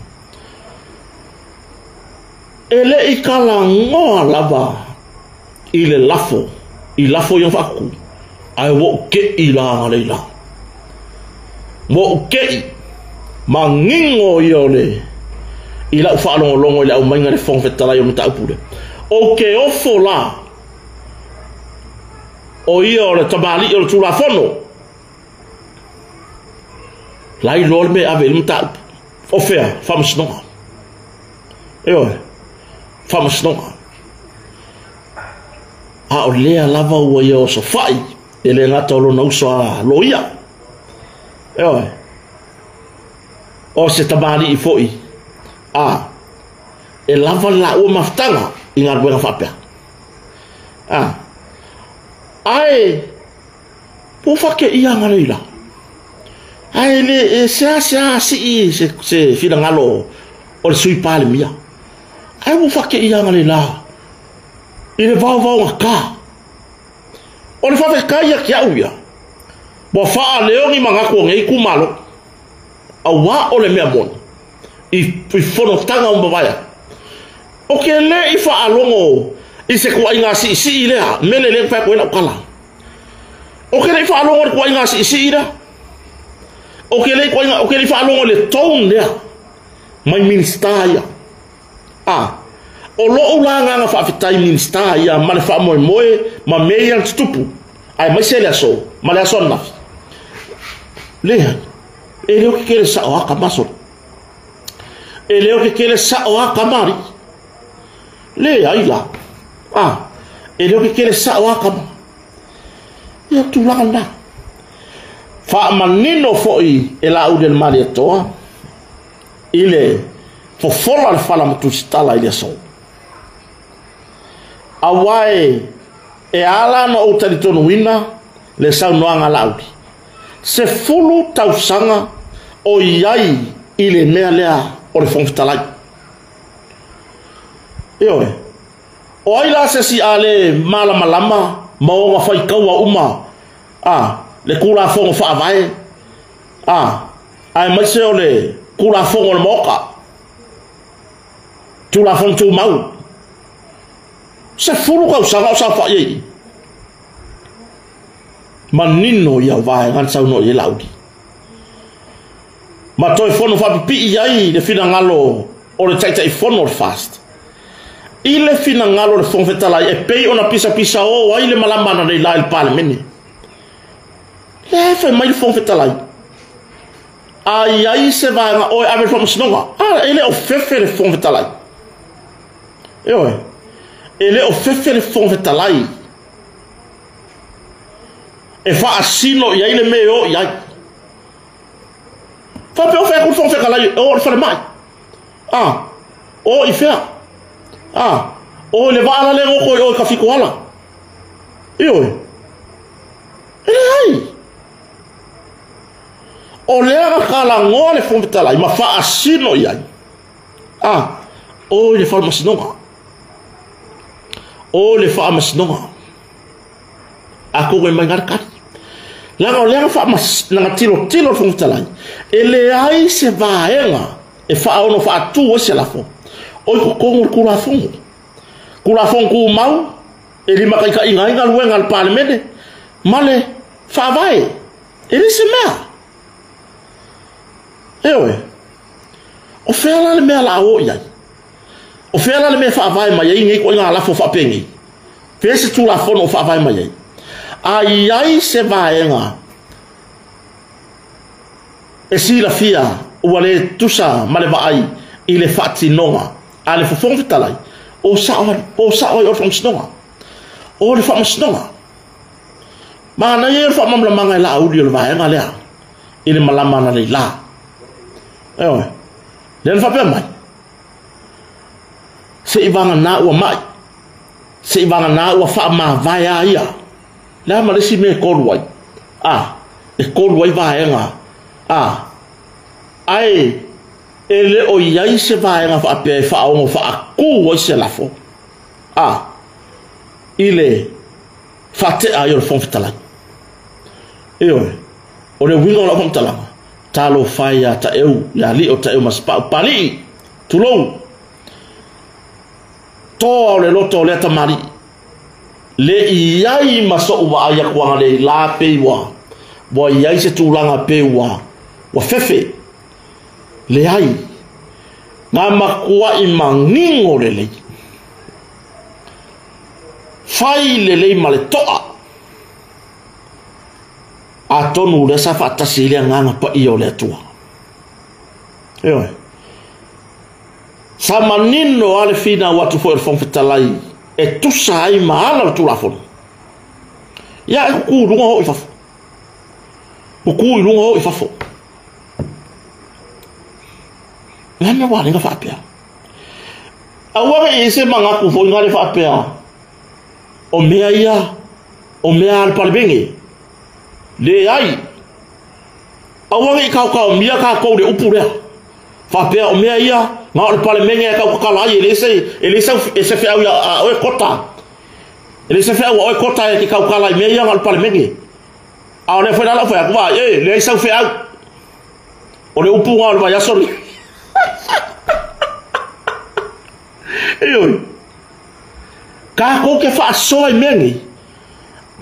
ele I kalangoa lava ile lafo I lafo yung faku ai wo ke ila ngaleila wo ke mangingo yole ila ufa longo ila umainga le fong fetala yo mata upule okay ofo la o ia le tabali o tula fono lai lol me ave mata ofea famsno famsno o lea lava ua ia o sofai e le ngata o lona uso a loia o se tabali I foi e lava la ua maftanga I ngā ruenga whapea ai po whake ia ngareila ai le sea si se fina ngalo o le sui pale mia ai po whake ia ngareila I le vau ngaka o le whawhe kaia ki au ia mo wha leongi mangako ngei kumalo a wā o le mea moni I whono tanga umbawaya o ke le I wha alongo I se kua inga si lea mele le whai koena ukala o ke le I wha alongo le kua inga si lea o ke le I wha alongo le toun lea mai minista ia o lo la nga fa fitai minista ia ma le fa moe ma meia stupu ai mai se le so ma le so na le e le ke le sa o ka maso e le ke le sa o ka mari le ai la e le ke le sa o ka ia tu la na fa manino foi e la u del mali toa ile fo fola le fala mutu stala ile so awai e ala no o talitono wina le sau noanga laudi se fulu tausanga o iai ile mea lea o le fonfitalai o ai la se si ale malama maonga fai kaua uma le kula fongo fa vai ai mai se o le kula fongo le moka tu la fongo tu mau se fulu kau sanga sa fa ye manino ia vai ngan sau no ye laudi ma toi fono fa pi ai le fina ngalo o le tai fono fast ile fina ngalo le fon fetala e pei ona pisa o ai le malamba na le il parlemeni le fe mai fon fetala ai se va o ave from snonga ele o fefe le fon fetala ele o fefe le fon fetalai e fa asino ia ile meo ia fa pe o fe ku fon fetalai o fa mai o i fea o le va ala le o ka fiko ala ele ai o le kala ngole fon fetalai ma fa asino ia o le fa masino o le fa masnonga ako ngai mangarkat la o fa mas na tilo fun talai ele ai se vaenga e fa ono fa tu o se la fo o ko kula fon ku mau ele makai ka inga luenga al parlemene male fa vai ele se mea o fela le mea la o ia o fela le me fa vai mai ngai ko nga la fo fa pengi fese tu la fono fa vai mai ai ai se vaenga e sila fia ua le tusa ma le vaai i le whaatinonga a le whawhongwitalai o saoi o whamasinonga o le whamasinonga mana i e whamamlamanga i la auri o le vaenga lea i le malama na le la eoe le whapea mai se i vanga na ua mai se i vanga na ua whamavaya ia lea maresi me koruai e koruai vaenga ai ele o iai se vaenga whaapea e whaongo whaaku o se lafo ile whate a iore whongwhitalai eoe o le winga o la whongwhitalanga talo whai a ta eu ya li o ta eu mas pali tulou toa o le loto o le tamari le iai maso ua aia kuanga le la peiwa wa iai se tūlanga peiwa wa fefe le ai ngā makua i mangingo le lei fai le lei ma le toa a tonu le sa whaatasi lea nganga pa i o le atua eoe sa manino ale fina watu fo e whongwhitalai e tusa ai maala o tūlafonu ia e kuku runga ho i fafo kuku i runga ho i fafo lana wale nga whaapea aware i se mangaku fo ngare whaapea o mea ia o mea al palibenge le ai aware i kau mia ka kou le upu rea whaapea o mea ia ngā o le palibenge e kau kakalai e se whiau ia oe kota e se whiau oe kota e ki kau kalai mea ia ngā o le palibenge a o le whainala whai akua le ai sau whiau o le upu ngā o le vai asori eoi kako ke fa soa mengi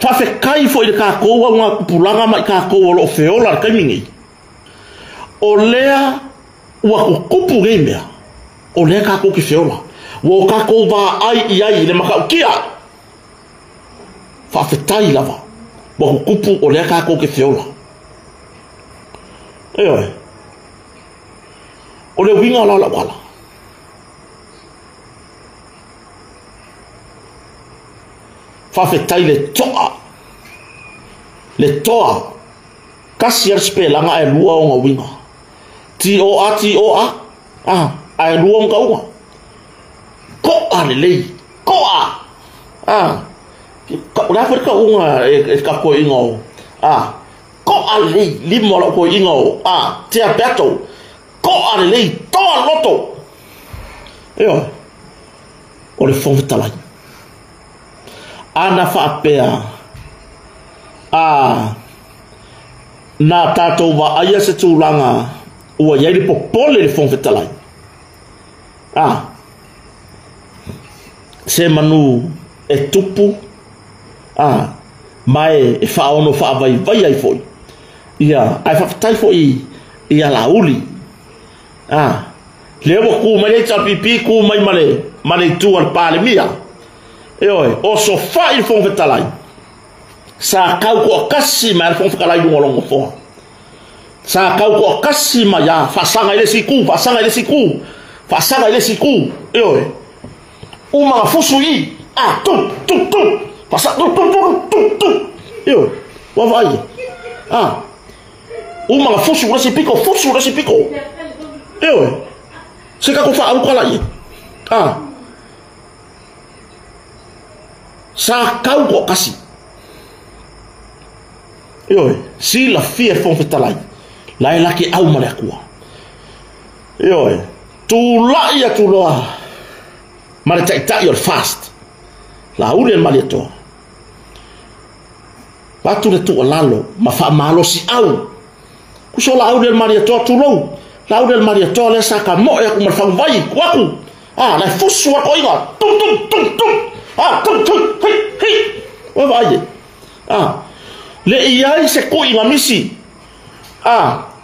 fa fe kai fo ile kako wa nga pulanga mai kako o lo feola kai mingi o lea wa kupu gemea o lea kako ke feola wo kako va ai le maka kia fa fe tai lava wa kupu o lea kako ke feola eoi o le winga la wala whawhetai le toa kasi ar spelanga e lua o ngā winga ti o a e lua o ngā unga ko a le lei ko a la whare ka unga e ka koe inga o ko a le lei lima la koe inga o te a beto ko a le lei toa loto eo o le whongwhitalai ana whaapea nā tātou wa aia se tūlanga ua iai le popole le whongwhitalai se manu e tupu mai e whaono whaavai vai ai foi ia ai whawhatai foi ia la uli lewa ku mai le tapipi ku mai male tu al pale mia eoi o so fai whongwhitalai sa kau ko kasi mai whongwhitalai lungo fo sa kau ko kasi mai ya fasanga ile siku eoi uma fusui tu pasa tu eoi wa vai uma fusu la si pico eoi se ka ko fa au kala i sa kau ko kasi eoi si la fia whongwhitalai lai laki au mare akua eoi tu lai atu loa mare tai o fast la uri el mali atoa watu le tu lalo ma fa malo si au kuso la uri el mali atoa tu lou la uri el mali atoa le sa ka mo e ku ma fa vai kwaku la fusu wa ko inga tum hei wa vai le iai se ko inga misi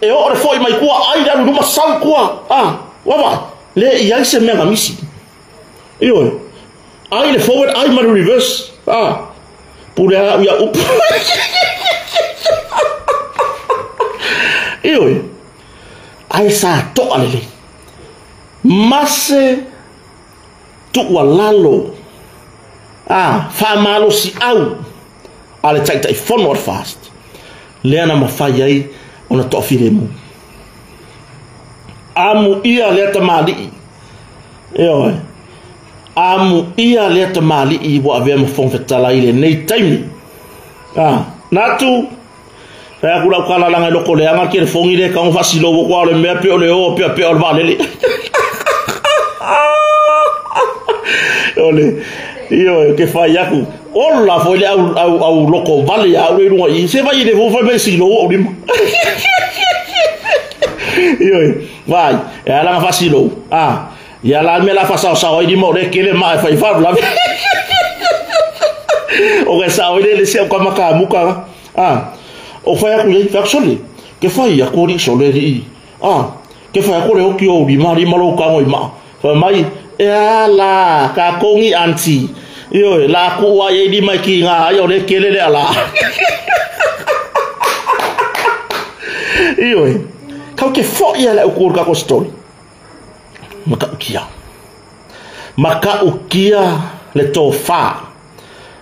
e o re foi mai kua ai da numa sau kua wa vai le iai se mega misi io ai le forward ai ma reverse pule ya upu ioi ai sa to alele mase tu walalo fa malo si au ale tai fono fast leana mafai ai ona to firemu amu ia leta mali ioi amu ia leta mali I wa ave mo fon fetala ile nei time natu ya kula kala langa loko le anga kire fongi le ka fasilo wo kwa le me pe ole o pe o valele ole io che fai yaku olla foi au loko vale ya ru ru I se vai de vo fa be silo o dim io vai ya langa fasilo ya la me la fasa sa o di mo le kile ma fa la o que sa o le se kwa maka muka o fai aku le faksole ke fai aku ri sole ri ke fai aku le o ki o ri mari malo ka ngoi ma fa mai la ka kongi anti yo la ku wa ye di mai ki nga yo le kele le ala yo ka ke fo ya la ku ka ko story maka ukia le tofa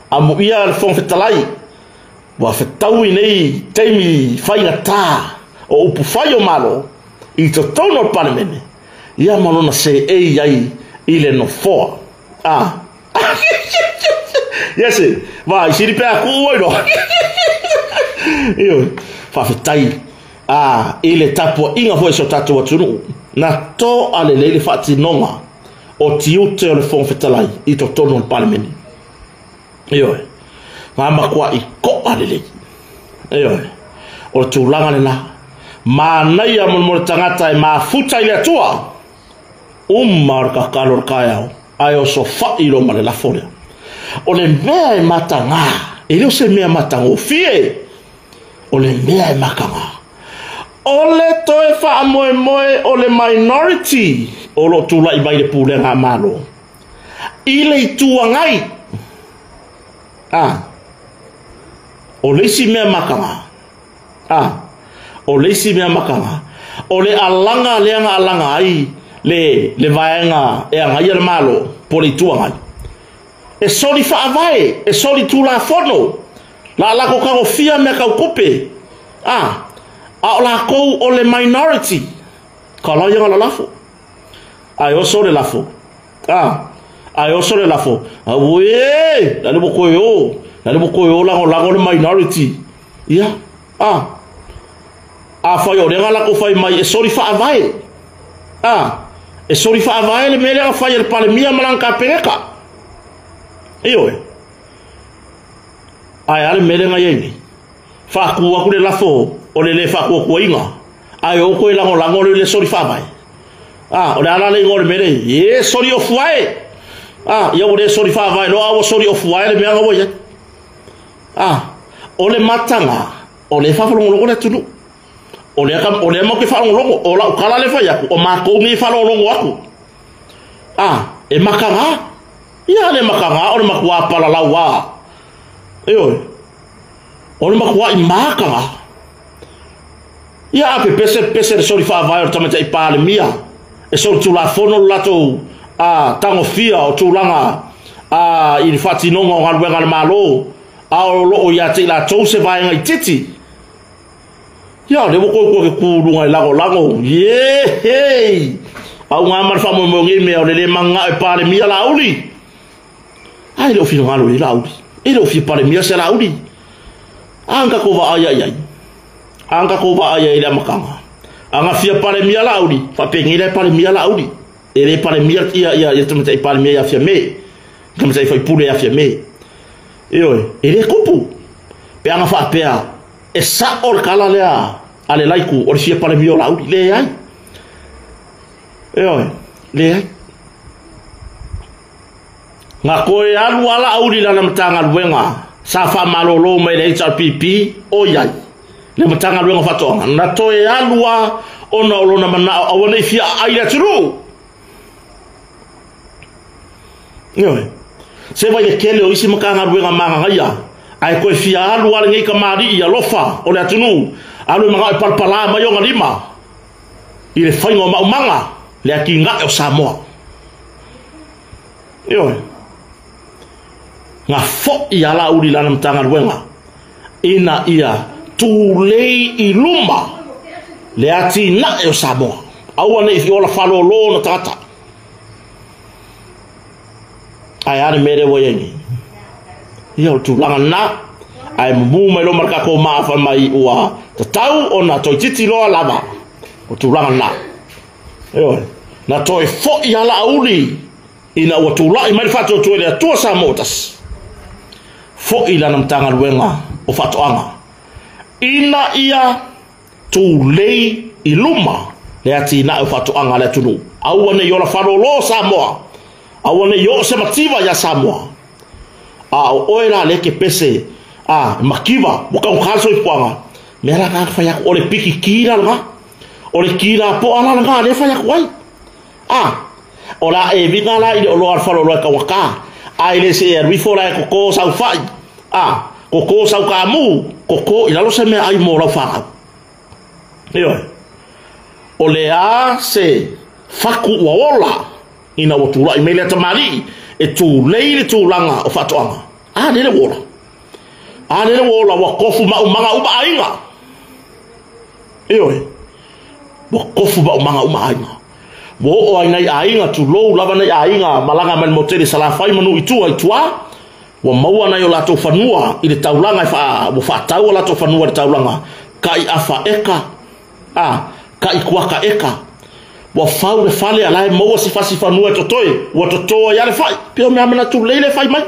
amu ia le fon fetalai wa fetau nei taimi faina ta o upu faio malo I to tono parlemene ia malo na se ai ile no fo yes vai si ripe aku no io fa fetai ile tapo inga foi so tatu watunu na to ale le fati nonga o tiute o le fon fetalai I to tono parlemene io mama kwa I ko alele io o tulanga na mana ia mo tangata ma futa ile tua umar ka kalor kaya ayo so fa ilo male la folia o le mea matanga ele se mea matanga fie o le mea makanga o le toe fa moe o le minority o lo tula I mai le pule nga malo ile tuangai o le si mea makanga o le si mea makanga o le alanga leanga alanga ai le vaenga e anga ia le malo po le tuangai e soli fa avai e soli tu la fono la ko ka fia me ka kupe o la ko o le minority ka la ia la lafo ai o sole lafo ai o sole lafo we la le boko yo la le minority ia fa yo le la ko fai mai e soli fa avai e soli fa avai le mele fa il palemia malanka peka io ai ale mele nga yeni fa ku le lafo o le fa ku inga ai o ko lango le soli fa avai o le ala le ngol mele ye soli o fuai ia le soli fa avai lo a soli o fuai le mea ngo ya o le matanga o le fa lo le tunu o le mo ke fa lo o la kala le fa ya o ma ko mi fa lo aku e makanga ia le makanga o le makua pala lawa o le makua I makanga ia pe pese le soli fa vai o tamata I pale mia e so tu la fono lato tango fia o tulanga I fati no ngo ngalwe ngal malo o lo o ya te la to se vai ngai titi ia le ko ke ku ngai lago ye au nga mar fa mo ngi me o le manga e pale mia la uli ai lo fino malo la uli e lo fi pale mia se la uli anga ko va ai anga ko va ai la makanga anga fia pale mia la uli fa pengi le pale mia la uli e le pale mia ia tamata I pale mia ia fia me tamata I fa pule ia fia me e le kupu pe anga fa pea e sa or kala lea ale laiku or fia pale mia la uli le ai le ai nga koe alu ala auri la na matanga luenga sa fa malolo mai le HRPP o yai le matanga luenga fatonga na toe alua ona olona mana awana fia aira tru se vai le kele o isi makanga luenga manga ia ai koe fia alu ale ngai kamari ia lofa o le atunu alu manga palpala mai o ngalima i le whaingo maumanga le aki ngā o Samoa ioi ngā fo i ala uri lana mtanga ruenga ina ia tūlei i luma le ati na o Samoa awane i ola whalo lo na tata ai are mere woyengi ia o tūlanga na ai mumu mai lo marka ko maafa mai ua tatau o na toi titi loa lava o tūlanga na ioi na toi fo i ala uri ina ua tūlai mai whato tue lea tua Samotas fo i lana mtanga ruenga o whatoanga ina ia tūlei i luma le ati na o whatoanga le tunu awane i ola whalo lo Samoa awane i o se mativa ya Samoa a o oera leke pese a makiva waka ukalso i puanga mera nga whayak o le piki kira nga o le kira po ala nga le whayak wai o la e vinga la i le olo alwhalo loa ka waka ai le se e rifo la e koko sau whai koko sau ka mu koko i lalo se mea ai mo lau whakau o le a se whaku ua ola ina o tūla i meile tamari e tūlei le tūlanga o whatoanga lele wola lele wola wa kofu maumanga uma ainga wa kofu maumanga uma ainga wo o ai nai ainga tu lo lava nai ainga malanga man moteli sala fai manu itua wa maua nai o lato fanua i le taulanga fa wo fa tau lato fanua le taulanga kai afa eka kai kuaka eka wa fau le fale alai maua si fasi fanua totoe wa totoa ya le fai pio me amana tu leile fai mai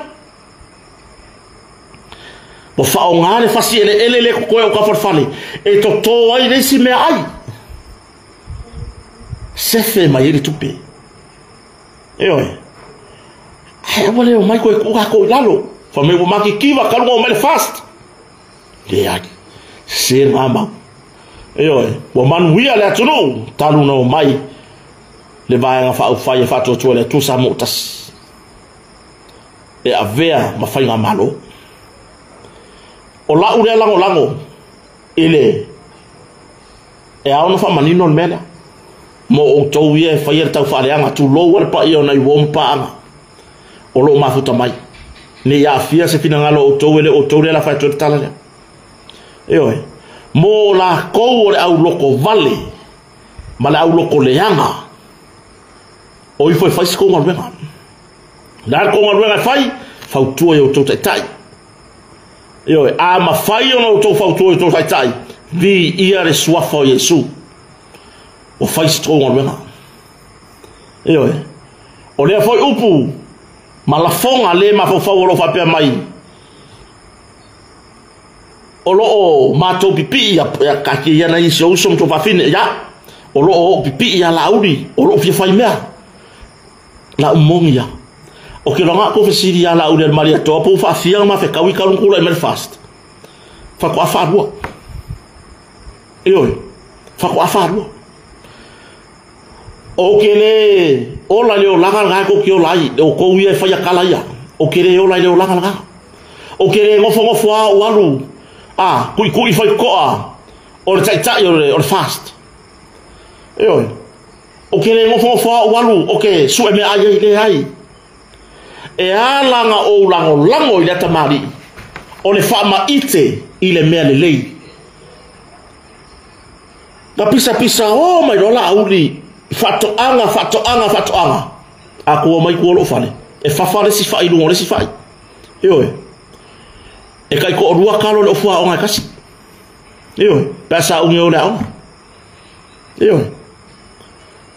wa fa o ngale fasi ele ko o ka fale e totoa i le si me ai sefe mai ele tupe ai wale o mai ko kuka ko lalo fa me wo maki kiva kalu o mele fast le ai se mama wo man wi ala tunu talu no mai le vai nga fa o fa fa to le tu Samotas e avea ma fa nga malo o la ure lango ele e a ono fa manino mena mo o tau ia fa ia tau fa leanga tu lo war pa ia na iwom pa o lo mafuta mai ne ia fia se fina ngalo o tau le la fa to tala le mo la ko le au loko vale ma la au loko leanga o i foi faz ko ngorwenga la ko ngorwenga fai fa tu o to tai a ma fai o to fa tu o to tai vi ia le swafa o Yesu o fai stro ngorwenga o le foi upu ma la fonga le ma fa o lo fa pe mai o lo ma to pipi ya ka ki ya na i so som to fa fine ya o lo pipi ya la uri o lo fia fai mea la umongia o ke longa ko fesiri ya la uri maria to po fa fia ma fe ka wi ka lu kula mer fast fa ko afa do fa ko afa do o ke le o la le o la ga ko ki o lai o ko wi fa ya kala ya o ke le o la le o la ga o ke le ngofo o alu kui fai koa o le tai o le fast o ke le ngofo walu o ke su me ai le ai e alanga o lango i le tamari o le fama ite i le mea le lei na pisa o mai rola auli fatoanga a ko mai ko lo fale e fafale si fai lungo le si fai e kai ko rua kalo le fua o ngai kasi pesa unge o leo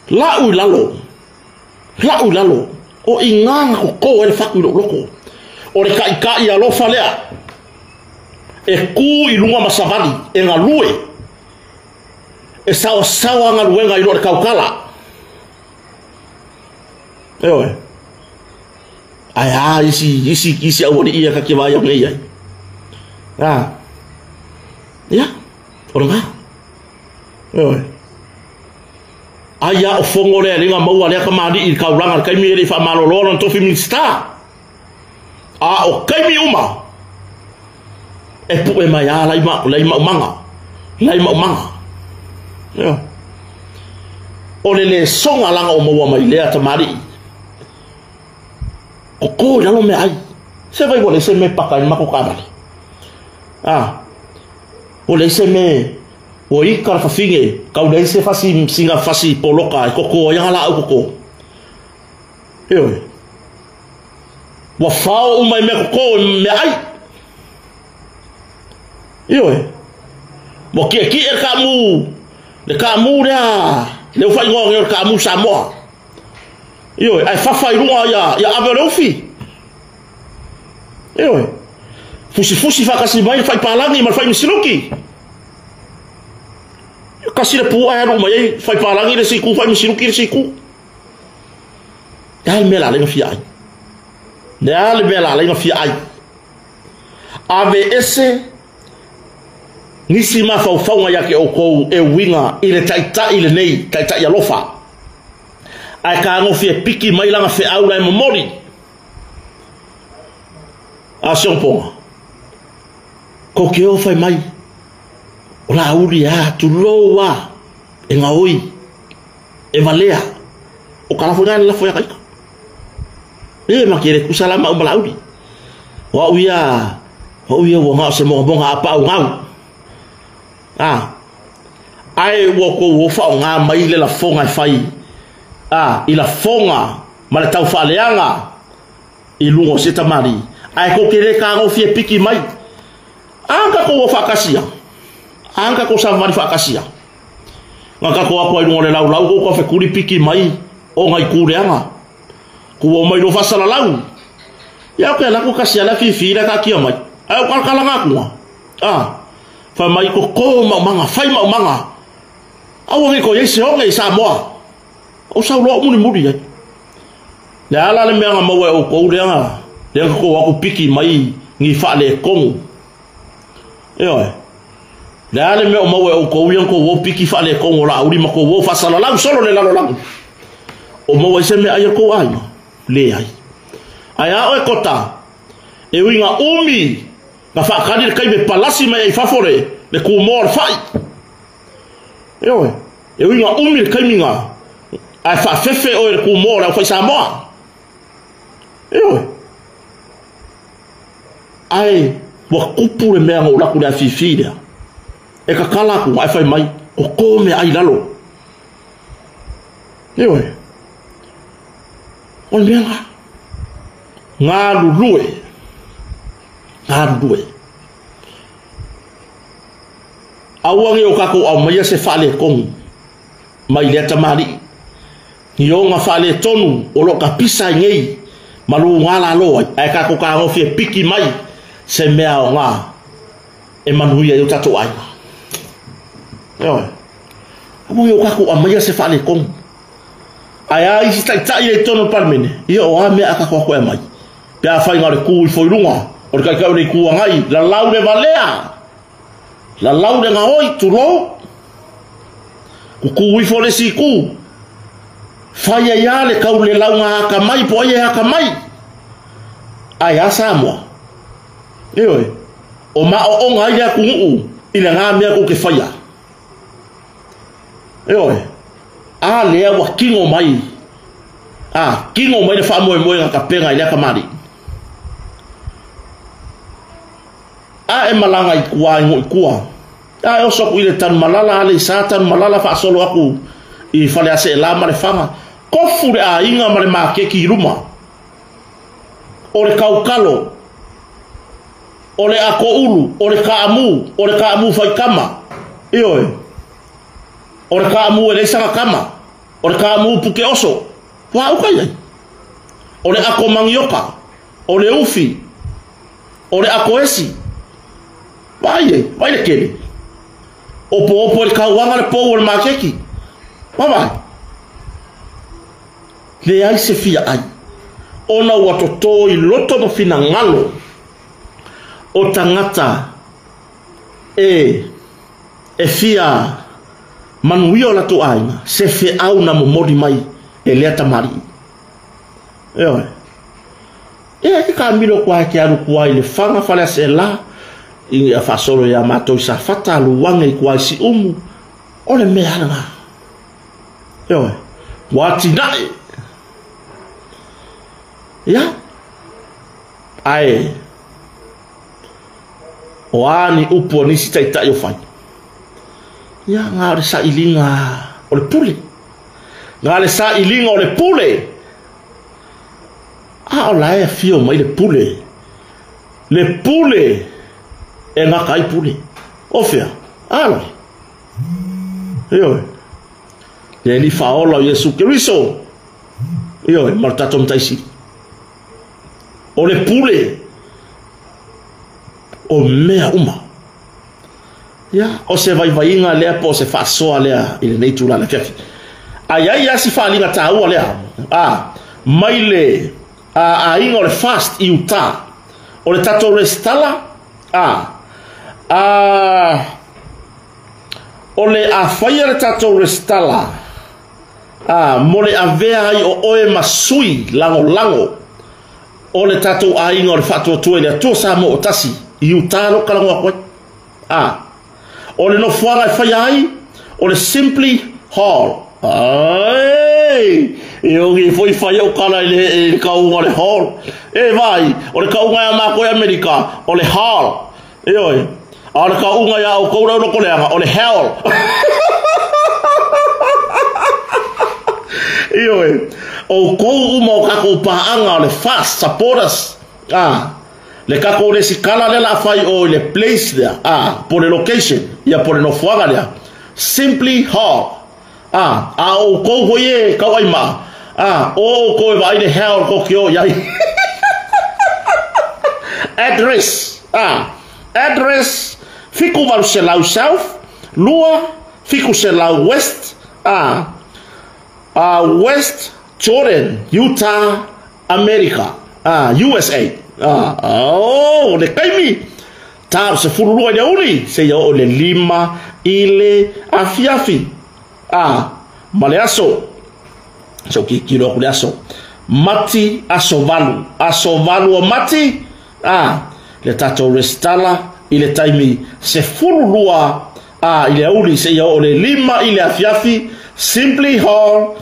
la u lalo o inganga ko e faku loko o le kai alo falea e ku i lunga masavali e ngalue e sawa ngaluenga i lo le kaukala ai isi au ni ia ka ke vai ngai ai oranga aya o fongo le ringa maua le ka mali i ka uranga kai mi le fa malolo no to fi minsta o kai mi uma e pu e mai ala lai manga yo o le songa langa o mo mai le atamari ko ya lo me ai se vai vole se me paka ma ko kabali o le se me o i ka fa finge ka o le se fasi singa fasi poloka ko ya la ko yo wa fao mai me ko me ai yo mo ki le kamu le fai ngong le kamu Samoa yo ai fa runga ya avelofi yo fusi fa kasi mai fai palangi mal fai misiluki kasi le pu ai ro mai fai palangi le siku fai misiluki le siku dai me la le fi ai dai me la le fi ai AVS nisi ma faufaunga yake o kou e winga ile taita ile nei taita ya lofa ai ka ngofi e piki mai langa fe aula e momori a sionponga ko ke o fai mai o la uri a tu loa e ngaoi e valea o kalafunga la foi kai e makere kusalama o malaudi wa uia wo nga se mo bonga apa o ngau ai wo fa nga mai le la fonga fai ila fonga ma le tau fa leanga i lungo se tamari ai ko kere ka ngo fie piki mai anga ko wo fa kasia anga ko sa mari fa kasia ngaka ko apo i lungo le lau ko fa kuri piki mai o ngai kureanga ko wo mai lo fa sala lau ya ko la ko kasia la fi la ka kia mai ai ko kala nga fa mai ko manga fai manga awangi ko yesi honga Samoa o sa lo muri ya la ala le menga mawe o ko renga le ko wa ko piki mai ngi fa le kong yo la ala me o mawe o ko yan ko wo piki fa le kong la uri ma ko wo fa sala la solo le la la o mawe se me ay ko ai le ai aya o kota e winga umi na fa kadi kai me palasi mai favore le ku mor fai yo e winga umil kai minga ai fa fefe o le ku mor fa Samoa yo ai wa kupu le mea o la ku da fifida e ka kala ku ai fa mai o come ai lalo yo on mea ngalu luwe awangi o kako au mai se fale kong mai le tamari ni o nga fale tonu o lo ka pisa ngei malu ngala lo ai kako ka ngo fie piki mai se mea o nga e manuia yo tatu ai yo awangi o kako au mai se fale kong ai si tai e tonu palmene yo o ame aka ko e mai pe fa ngale ku i foi lunga o ka ka ri ku ngai la laure valea la laure nga oi tulo ku fo le siku fa ya le ka le launga ka mai po ye ka mai ai Samoa o ma o nga ya ku ina nga me ku ke fa ya le wa kingo mai kingo mai le fa mo nga ka penga ile ka mari e malanga i kua i kua o soku ile tan malala ale satan malala fa solo aku i fale ase la mare fanga kofu le a inga mare ma keki ruma o le kaukalo o le ako ulu o le kaamu fai kama o le kaamu ele sanga kama o le kaamu puke oso wa ukai o le ako mangioka o le ufi o le ako esi vai le kele opo le kawanga le po le makeki vai le ai se fia ai ona watoto i loto no fina ngalo o tangata e fia manuio la to aina se fe au na momori mai e le tamari e ka milo kwa ke aru kwa ile fanga fala se la i a fasolo ya mato sa fata luanga I kuaisi ole mea nga yo wati nai ya ai oani upo nisi taita yo fai ya ngare sa ilinga ole pule ngare sa ilinga ole pule ola e fio mai le pule e nga kai pule ofia alo yo le li faola Yesu Kristo yo martato mtaisi o le pule o mea uma ya o se vai inga lea po se fa soa lea ile nei tula le fiafi ai si fa linga taua lea maile inga o le fast I uta o le tato restala o le afaya le tato restala mo le avea ai o oe masui lango o le tato inga o le fatua tue le atua sa mo o tasi I uta lo kalango koe o le no fuanga e faya ai o le simply hall ai eu foi fai o cara ele kaunga le hall vai o le kaunga ya mako ya Amerika o le hall le kaunga ya o koura no koleanga o le hell o kou mo kako paanga o le fast supporters le kako le sikala le la fai o le place there por le location ya por no fuanga there simply hall o ko ye ka wai ma o ko vai de hell ko kyo ya address fiku va se la south lua fiku se la west West Jordan Utah America USA le kaimi ta se fulu lua ya uni se yo le lima ile afiafi maleaso so kilo kuleaso mati asovalu o mati le tato restala ile taimi se furulua ile uli se yo le lima ile afiafi simply hall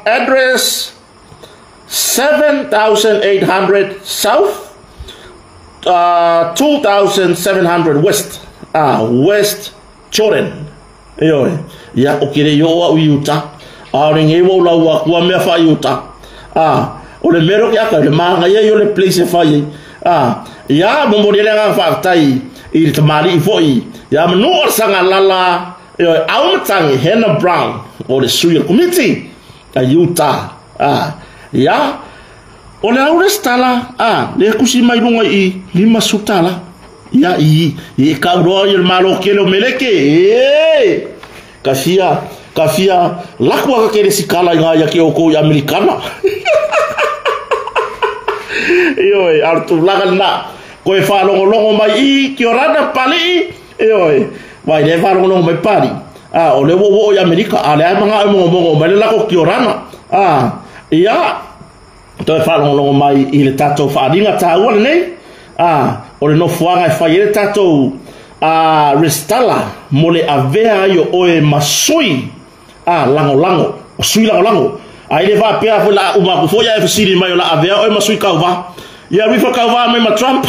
address 7800 south 2700 west West Jordan ya okire yo wa Utah ringe wo la wa kwa me fa Utah o le mero ya ka le manga yo le place fa ya mo mo le nga fa tai I tamari foi ya no sanga lala au tangi Hannah Brown o le suya committee Utah ya o le aure stala le kusi mai lunga I lima sutala ya I ka ro il malo kelo meleke kafia lakwa ka kele sikala nga ya ke oko ya americana artu lagalna ko e fa longo mai I ki orada pali vai le fa longo mai pali o le wo ya america ale manga mo mai la ko ki orana ya to fa longo mai I le tato fa dinga ta wala nei o le no fuanga e fa ile tato restala mole avea yo oe masui lango o sui lango ai le va pea la uma ku foya e siri mai la avea oe masui kauva ya rifa kauva mai ma Trump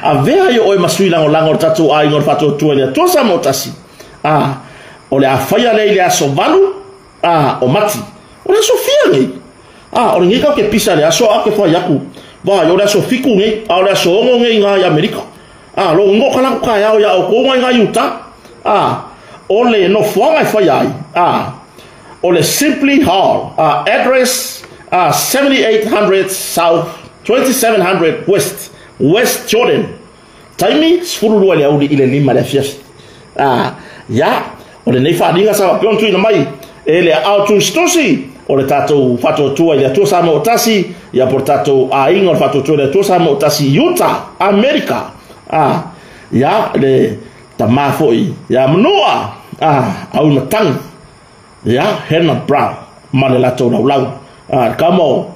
avea yo oe masui lango tato ai ngor fato tuele to sa motasi o le afaya le ile asovalu o mati o le sofia ni o le ngika ke pisa le aso ake fa yaku va yo le aso fiku ni o le aso ngo ngi nga ya America lo ngo kala ka ya o ko nga Utah o le no fuanga fa ya o le simply hall address 7800 south 2700 west Jordan taimi sfuru le au ile lima le fias ya o le nei fa dinga sa pion tu ina mai ele auto stosi o le tato fato tua ile to sa mo tasi ya portato ingo fato tua le to sa mo tasi Utah America ya le tamafoi ya mnoa au na tang ya Hannah Brown malelato lau kamo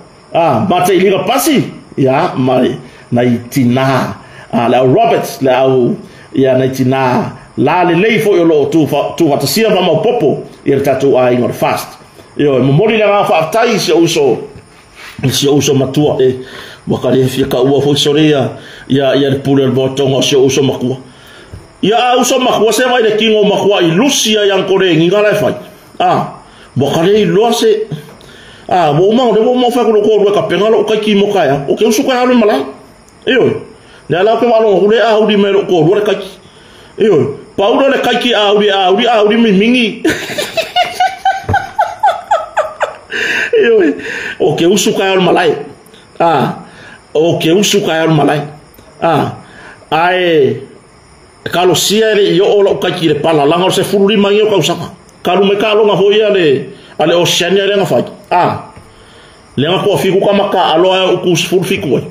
mate iliga pasi ya mai nai tina la Roberts la au ya nai tina la le lei fo yo lo tu fatasia ma mo popo ia tatu ai ngor fast yo mo mori la fa tai se uso matua wakale fika ua fo soria ya pule botongo se uso makua ya uso makua se mai de kingo makua i Lucia yang kore ngala fai wakale lo se bo mo fa ko ka pengalo ka ki mo kaya o ke usu ka halu mala yo le la ko malo hule di mero ko ro ka yo paulo le ka ki audi mingi yo o ke usu ka halu malai o ke usu ka halu malai ai kalo sia le yo o ka ki le pala la se fururi mangi ka usaka kalu me kalo nga hoya ale oceania le nga fa le nga ko fiku kama ka alo ku fur fiku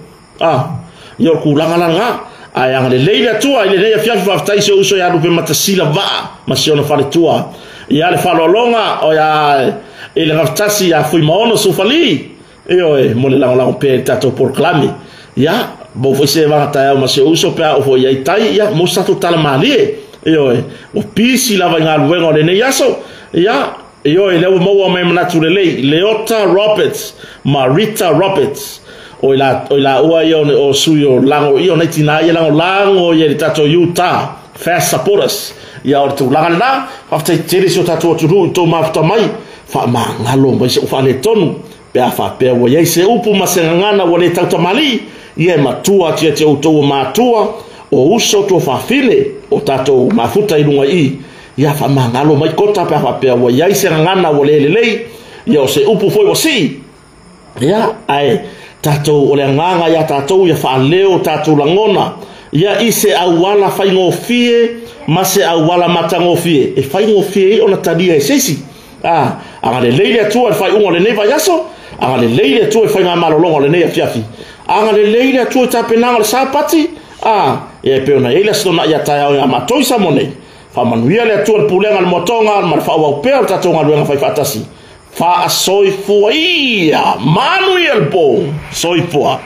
yo ku langa aya le leila tua ile le fia fa tai se uso ya rupe matasila va masiona fale tua ya le falo longa o ya ile ngaftasi ya fui maono sufali yo mo le langa pe tato proclame ya bo foi se va ta ma se uso pe o foi ya tai ya mo sta totala mali yo o pisi la va ngal wengo le ne yaso ya yo ele mo me naturally Leota Roberts Marita Roberts o ila o suyo lango io netina ia lango ia tato Utah fast supporters ia o tu langa after tiri so tato tu to mafta mai fa mangalo mai se fa le tonu pe fa pe o ia se upu masengana o le tato mali ia matua tia te o matua o uso to fa file o tato mafuta ilunga ia fa mangalo mai kota pe fa pe o ia se ngana o le ia se upu foi o si ia ai tato o le nganga ya tato ya fa leo tato langona ya ise awala faingo fie mase awala matango fie e faingo fie ona tadia sesi anga le leile tu al fai unga le neva yaso anga le leile tu al fai nga malolonga le nea fiafi anga le leile tu tapenanga le sapati e pe ona ele sona ya taya o matoi sa mone fa manuia le tu al pulenga le motonga mal fa wa pe tato nga luenga fai fatasi fa soifua ia Manuel Bo soifua